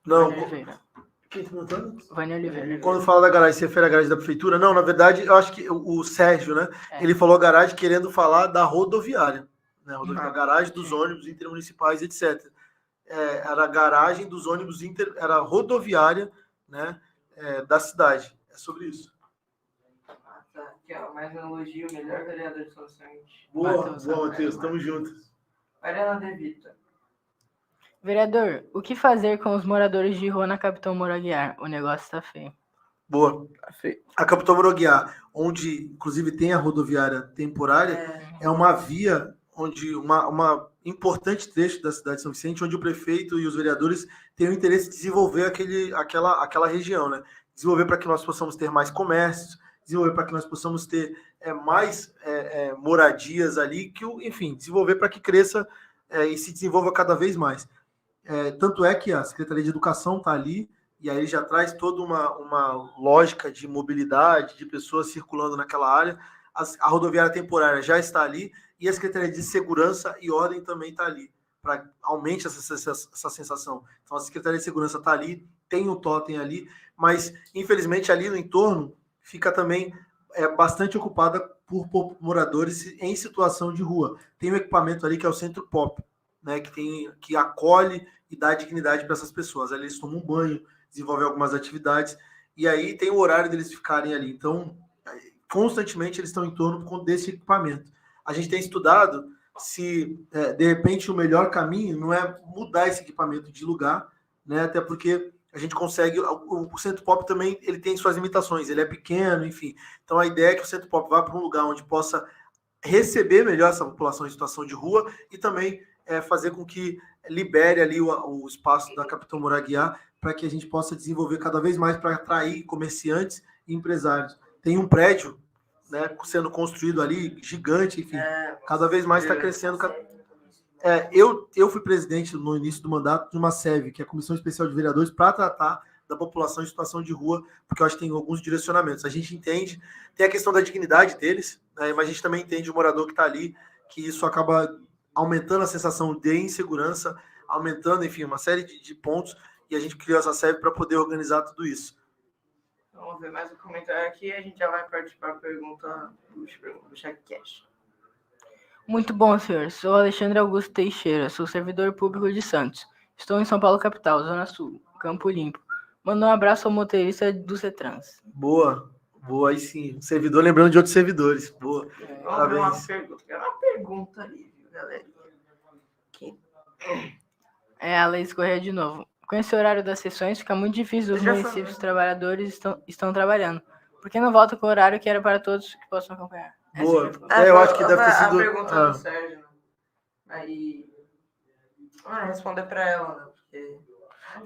Não.
Vânia Oliveira.
Quem está perguntando?
Vânia Oliveira.
Quando fala da garagem, se refere à garagem da prefeitura? Não, na verdade, eu acho que o Sérgio, né? Ele falou garagem querendo falar da rodoviária. Né? A garagem dos ônibus intermunicipais, etc. Era a garagem dos ônibus era rodoviária, né? Da cidade. É sobre isso.
Tá, aqui, ó, mais um elogio, melhor vereador de São Vicente.
Boa, Matheus, tamo juntos.
Mariana De Vita.
Vereador, o que fazer com os moradores de rua na Capitão Moraguiar? O negócio tá feio.
Boa. A Capitão Moraguiar, onde inclusive tem a rodoviária temporária, é uma via onde uma importante trecho da cidade de São Vicente, onde o prefeito e os vereadores têm o interesse de desenvolver aquela região, né? Desenvolver para que nós possamos ter mais comércios, desenvolver para que nós possamos ter mais moradias ali, enfim, desenvolver para que cresça e se desenvolva cada vez mais. Tanto é que a Secretaria de Educação está ali, e aí já traz toda uma lógica de mobilidade, de pessoas circulando naquela área. A rodoviária temporária já está ali, e a Secretaria de Segurança e Ordem também está ali, para aumente essa sensação. Então, a Secretaria de Segurança está ali, tem o totem ali, mas, infelizmente, ali no entorno fica também bastante ocupada por moradores em situação de rua. Tem um equipamento ali que é o Centro Pop, né, que acolhe e dá dignidade para essas pessoas. Ali eles tomam um banho, desenvolvem algumas atividades, e aí tem o horário deles ficarem ali. Então, constantemente eles estão em torno desse equipamento. A gente tem estudado se, de repente, o melhor caminho não é mudar esse equipamento de lugar, né? Até porque a gente consegue... O Centro Pop também ele tem suas limitações, ele é pequeno, enfim. Então, a ideia é que o Centro Pop vá para um lugar onde possa receber melhor essa população em situação de rua e também fazer com que libere ali o espaço da Capitão Moraguiá para que a gente possa desenvolver cada vez mais para atrair comerciantes e empresários. Tem um prédio, né, sendo construído ali, gigante, enfim, cada vez mais está crescendo. Eu fui presidente no início do mandato de uma SEV, que é a Comissão Especial de Vereadores, para tratar da população em situação de rua, porque eu acho que tem alguns direcionamentos. A gente entende, tem a questão da dignidade deles, né, mas a gente também entende o morador que está ali, que isso acaba aumentando a sensação de insegurança, aumentando, enfim, uma série de pontos, e a gente criou essa SEV para poder organizar tudo isso.
Vamos ver mais um comentário aqui e a gente já vai participar da pergunta do ChatCast.
Muito bom, senhor. Sou Alexandre Augusto Teixeira, sou servidor público de Santos. Estou em São Paulo, capital, Zona Sul, Campo Limpo. Manda um abraço ao motorista do CETRANS.
Boa, aí sim. Servidor lembrando de outros servidores. Boa.
Vamos ver uma pergunta ali, viu, galera?
A Leis Correia de novo. Com esse horário das sessões, fica muito difícil os municípios trabalhadores estão trabalhando. Por que não volta com o horário que era para todos que possam acompanhar?
Boa. Eu acho que deve ter sido...
A pergunta do Sérgio, né? Aí... responder para ela, né? Porque...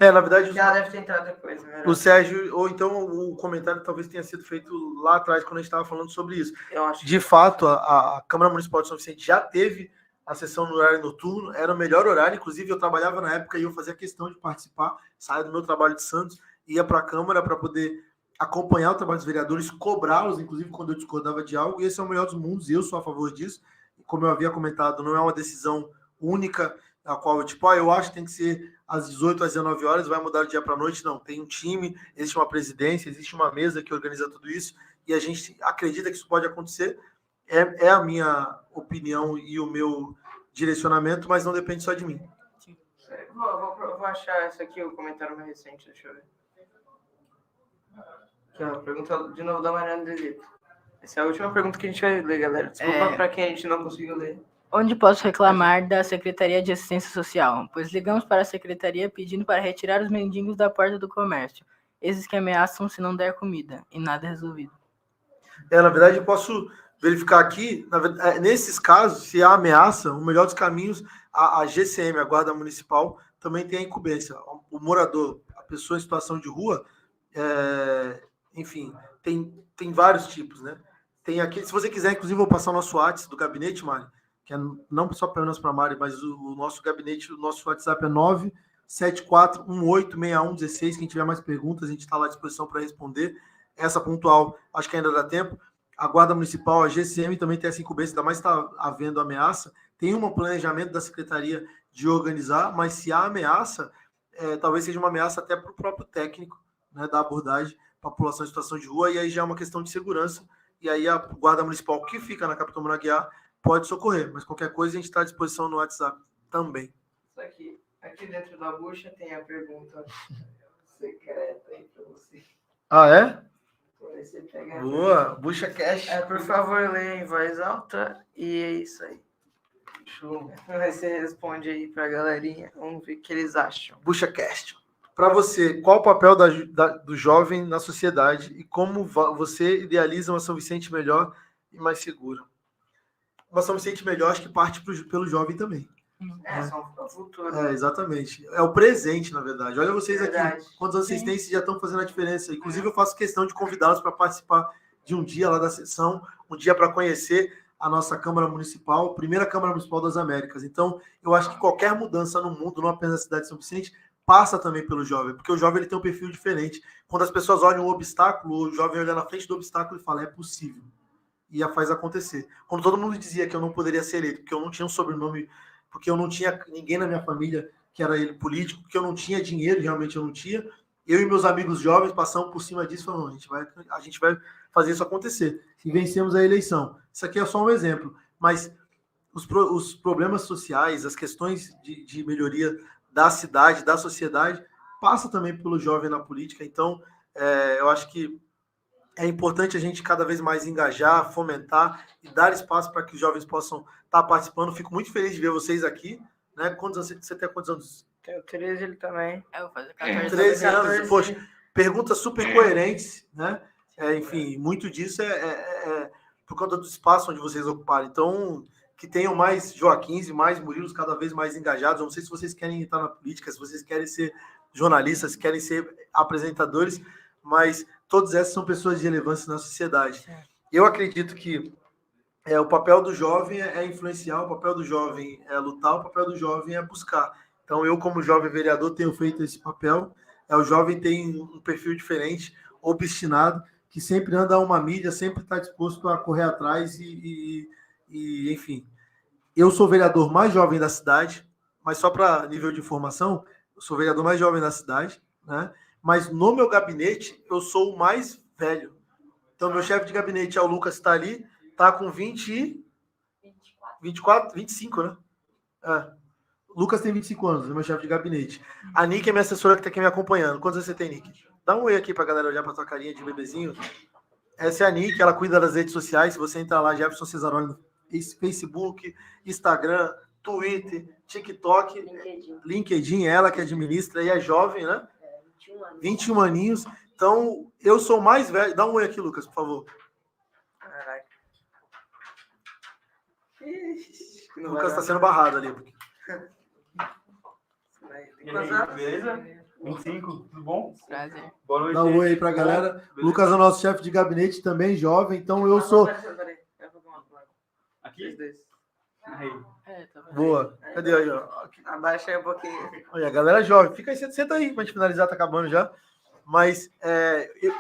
na verdade...
ela deve ter entrado depois, né?
O Sérgio, ou então o comentário talvez tenha sido feito lá atrás, quando a gente estava falando sobre isso.
Eu acho
de fato, a Câmara Municipal de São Vicente já teve a sessão no horário noturno, era o melhor horário, inclusive eu trabalhava na época e eu fazia questão de participar, saía do meu trabalho de Santos, ia para a Câmara para poder acompanhar o trabalho dos vereadores, cobrá-los, inclusive quando eu discordava de algo, e esse é o melhor dos mundos, e eu sou a favor disso. Como eu havia comentado, não é uma decisão única, a qual eu acho que tem que ser às 18 às 19 horas, vai mudar do dia para a noite, não. Tem um time, existe uma presidência, existe uma mesa que organiza tudo isso, e a gente acredita que isso pode acontecer. É a minha opinião e o meu direcionamento, mas não depende só de mim.
Vou achar essa aqui, o comentário mais recente, deixa eu ver. Aqui, ó, pergunta de novo da Mariana Delito. Essa é a última pergunta que a gente vai ler, galera. Desculpa para quem a gente não conseguiu ler.
Onde posso reclamar da Secretaria de Assistência Social? Pois ligamos para a Secretaria pedindo para retirar os mendigos da porta do comércio. Esses que ameaçam se não der comida. E nada é resolvido.
Na verdade, eu posso verificar aqui, nesses casos, se há ameaça, o melhor dos caminhos, a GCM, a Guarda Municipal, também tem a incumbência. O morador, a pessoa em situação de rua, enfim, tem vários tipos, né? Tem aqui, se você quiser, inclusive, vou passar o nosso WhatsApp do gabinete, Mari, que é não só apenas para a Mari, mas o nosso gabinete, o nosso WhatsApp é 974186116. Quem tiver mais perguntas, a gente está lá à disposição para responder. Essa pontual, acho que ainda dá tempo. A Guarda Municipal, a GCM, também tem essa incumbência, ainda mais está havendo ameaça. Tem um planejamento da Secretaria de organizar, mas se há ameaça, talvez seja uma ameaça até para o próprio técnico, né, da abordagem, população em situação de rua, e aí já é uma questão de segurança, e aí a Guarda Municipal, que fica na Capitão Moraguiá, pode socorrer, mas qualquer coisa a gente está à disposição no WhatsApp também.
Isso aqui dentro da bucha tem a pergunta secreta aí para você.
Ah, é?
Você pega
Boa, bucha cash.
Por favor, leia em voz alta e é isso aí. Show. Aí você responde aí pra galerinha, vamos ver o que eles acham.
Bucha cast. Para você, qual o papel do jovem na sociedade e como você idealiza uma São Vicente melhor e mais segura? Uma São Vicente melhor, acho que parte pelo jovem também.
São o futuro.
Exatamente. É o presente, na verdade. Olha vocês
Verdade.
aqui. Quantos anos vocês têm, vocês já estão fazendo a diferença. Inclusive, eu faço questão de convidá-los para participar de um dia lá da sessão, um dia para conhecer a nossa Câmara Municipal, primeira Câmara Municipal das Américas. Então, eu acho que qualquer mudança no mundo, não apenas na cidade de São Vicente, passa também pelo jovem, porque o jovem ele tem um perfil diferente. Quando as pessoas olham um obstáculo, o jovem olha na frente do obstáculo e fala, é possível. E a faz acontecer. Quando todo mundo dizia que eu não poderia ser eleito, porque eu não tinha um sobrenome, porque eu não tinha ninguém na minha família que era ele político, porque eu não tinha dinheiro, realmente eu não tinha, eu e meus amigos jovens passamos por cima disso e falamos, a gente vai fazer isso acontecer. E vencemos a eleição. Isso aqui é só um exemplo, mas os problemas sociais, as questões de melhoria da cidade, da sociedade, passa também pelo jovem na política. Então, Eu acho que é importante a gente cada vez mais engajar, fomentar e dar espaço para que os jovens possam estar participando. Fico muito feliz de ver vocês aqui. Né? Quantos anos você tem? Quantos anos?
Tenho 13, ele também.
Eu vou fazer 14.
13 anos. Poxa, perguntas super coerentes, né? Enfim, muito disso é por conta do espaço onde vocês ocuparam. Então, que tenham mais Joaquins e mais Murilos cada vez mais engajados. Eu não sei se vocês querem entrar na política, se vocês querem ser jornalistas, se querem ser apresentadores, mas todas essas são pessoas de relevância na sociedade. Eu acredito que o papel do jovem é influenciar, o papel do jovem é lutar, o papel do jovem é buscar. Então, eu, como jovem vereador, tenho feito esse papel. O jovem tem um perfil diferente, obstinado, que sempre anda a uma milha, sempre está disposto a correr atrás e, enfim. Eu sou o vereador mais jovem da cidade, mas só para nível de informação, eu sou o vereador mais jovem da cidade, né? Mas no meu gabinete, eu sou o mais velho. Então, meu chefe de gabinete é o Lucas, está ali, está com 25, né? O Lucas tem 25 anos, é meu chefe de gabinete. A Nick é minha assessora que está aqui me acompanhando. Quantos anos você tem, Nick? Dá um oi aqui para a galera olhar para tua carinha de bebezinho. Essa é a Nick, ela cuida das redes sociais. Se você entrar lá, Jefferson Cesaroli, no Facebook, Instagram, Twitter, TikTok, LinkedIn, ela que administra, e é jovem, né? 21 aninhos. Então, eu sou o mais velho. Dá um oi aqui, Lucas, por favor.
Caraca.
O Lucas está sendo barrado ali.
Beleza? 25, tudo bom?
Prazer.
Boa noite.
Dá um oi aí pra galera.
Beleza?
Lucas é o nosso chefe de gabinete, também jovem. Então, eu sou...
Aqui?
Tá bom.
Boa. Cadê aí, ó?
Abaixa aí um pouquinho.
Olha, a galera jovem. Fica aí, senta aí pra gente finalizar, tá acabando já. Mas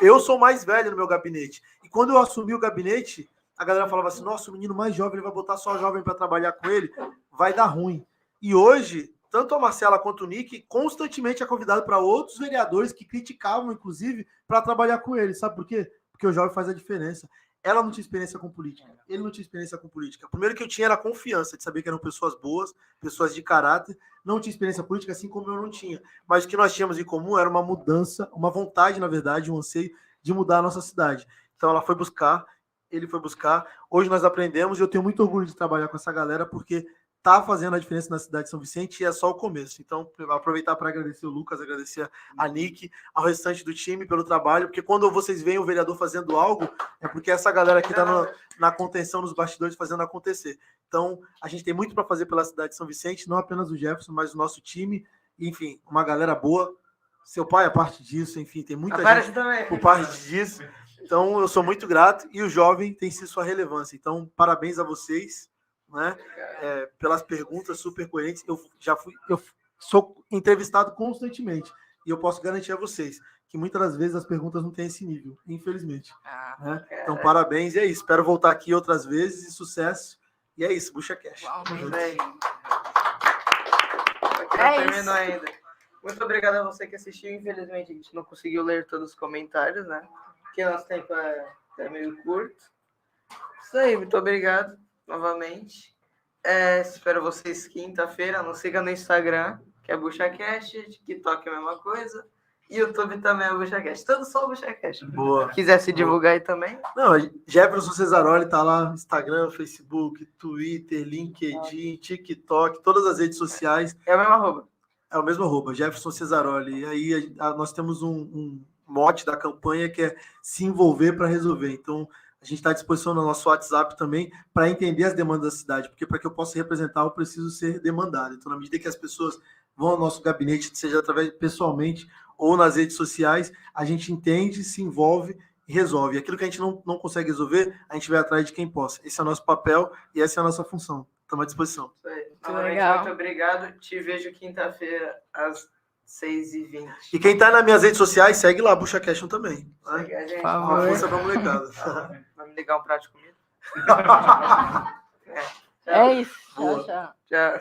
eu sou mais velho no meu gabinete. E quando eu assumi o gabinete, a galera falava assim, nossa, o menino mais jovem, ele vai botar só jovem para trabalhar com ele, vai dar ruim. E hoje, tanto a Marcela quanto o Nick, constantemente é convidado para outros vereadores que criticavam, inclusive, para trabalhar com ele. Sabe por quê? Porque o jovem faz a diferença. Ela não tinha experiência com política. Ele não tinha experiência com política. O primeiro que eu tinha era a confiança de saber que eram pessoas boas, pessoas de caráter. Não tinha experiência política, assim como eu não tinha. Mas o que nós tínhamos em comum era uma mudança, uma vontade, na verdade, um anseio de mudar a nossa cidade. Então ela foi buscar, ele foi buscar. Hoje nós aprendemos e eu tenho muito orgulho de trabalhar com essa galera, porque está fazendo a diferença na cidade de São Vicente e é só o começo. Então, vou aproveitar para agradecer o Lucas, agradecer a Nick, ao restante do time pelo trabalho, porque quando vocês veem o vereador fazendo algo, é porque essa galera aqui está na contenção, nos bastidores, fazendo acontecer. Então, a gente tem muito para fazer pela cidade de São Vicente, não apenas o Jefferson, mas o nosso time, enfim, uma galera boa. Seu pai é parte disso, enfim, tem muita gente por parte disso. Então, eu sou muito grato e o jovem tem sim sua relevância. Então, parabéns a vocês, né? Pelas perguntas super coerentes. Eu sou entrevistado constantemente e eu posso garantir a vocês que muitas das vezes as perguntas não têm esse nível, infelizmente. Né? Então, parabéns, e é isso. Espero voltar aqui outras vezes e sucesso. E é isso, Bucha Cash.
Terminou ainda. Muito obrigado a você que assistiu. Infelizmente, a gente não conseguiu ler todos os comentários, né? Porque nosso tempo é meio curto. Isso aí, muito obrigado novamente. Espero vocês quinta-feira. Nos siga no Instagram, que é BuchaCast, TikTok é a mesma coisa. YouTube também é BuchaCast. Tudo só BuchaCast.
Boa.
Quiser se divulgar aí também.
Não, Jefferson Cesaroli tá lá, Instagram, Facebook, Twitter, LinkedIn, TikTok, todas as redes sociais.
É o mesmo arroba.
É o mesmo arroba, Jefferson Cesaroli. E aí nós temos um mote da campanha que é se envolver para resolver. Então, a gente está à disposição no nosso WhatsApp também para entender as demandas da cidade, porque para que eu possa representar, eu preciso ser demandado. Então, na medida que as pessoas vão ao nosso gabinete, seja através pessoalmente ou nas redes sociais, a gente entende, se envolve e resolve. Aquilo que a gente não consegue resolver, a gente vai atrás de quem possa. Esse é o nosso papel e essa é a nossa função. Estamos à disposição.
Isso aí. Novamente, muito obrigado. Te vejo quinta-feira às 6h20.
E quem está nas minhas redes sociais, segue lá, Bucha Cash também.
Segue a gente.
Uma força pra molecada.
Vai me ligar um prato de comida?
É isso.
Boa.
Tchau, tchau.
Tchau.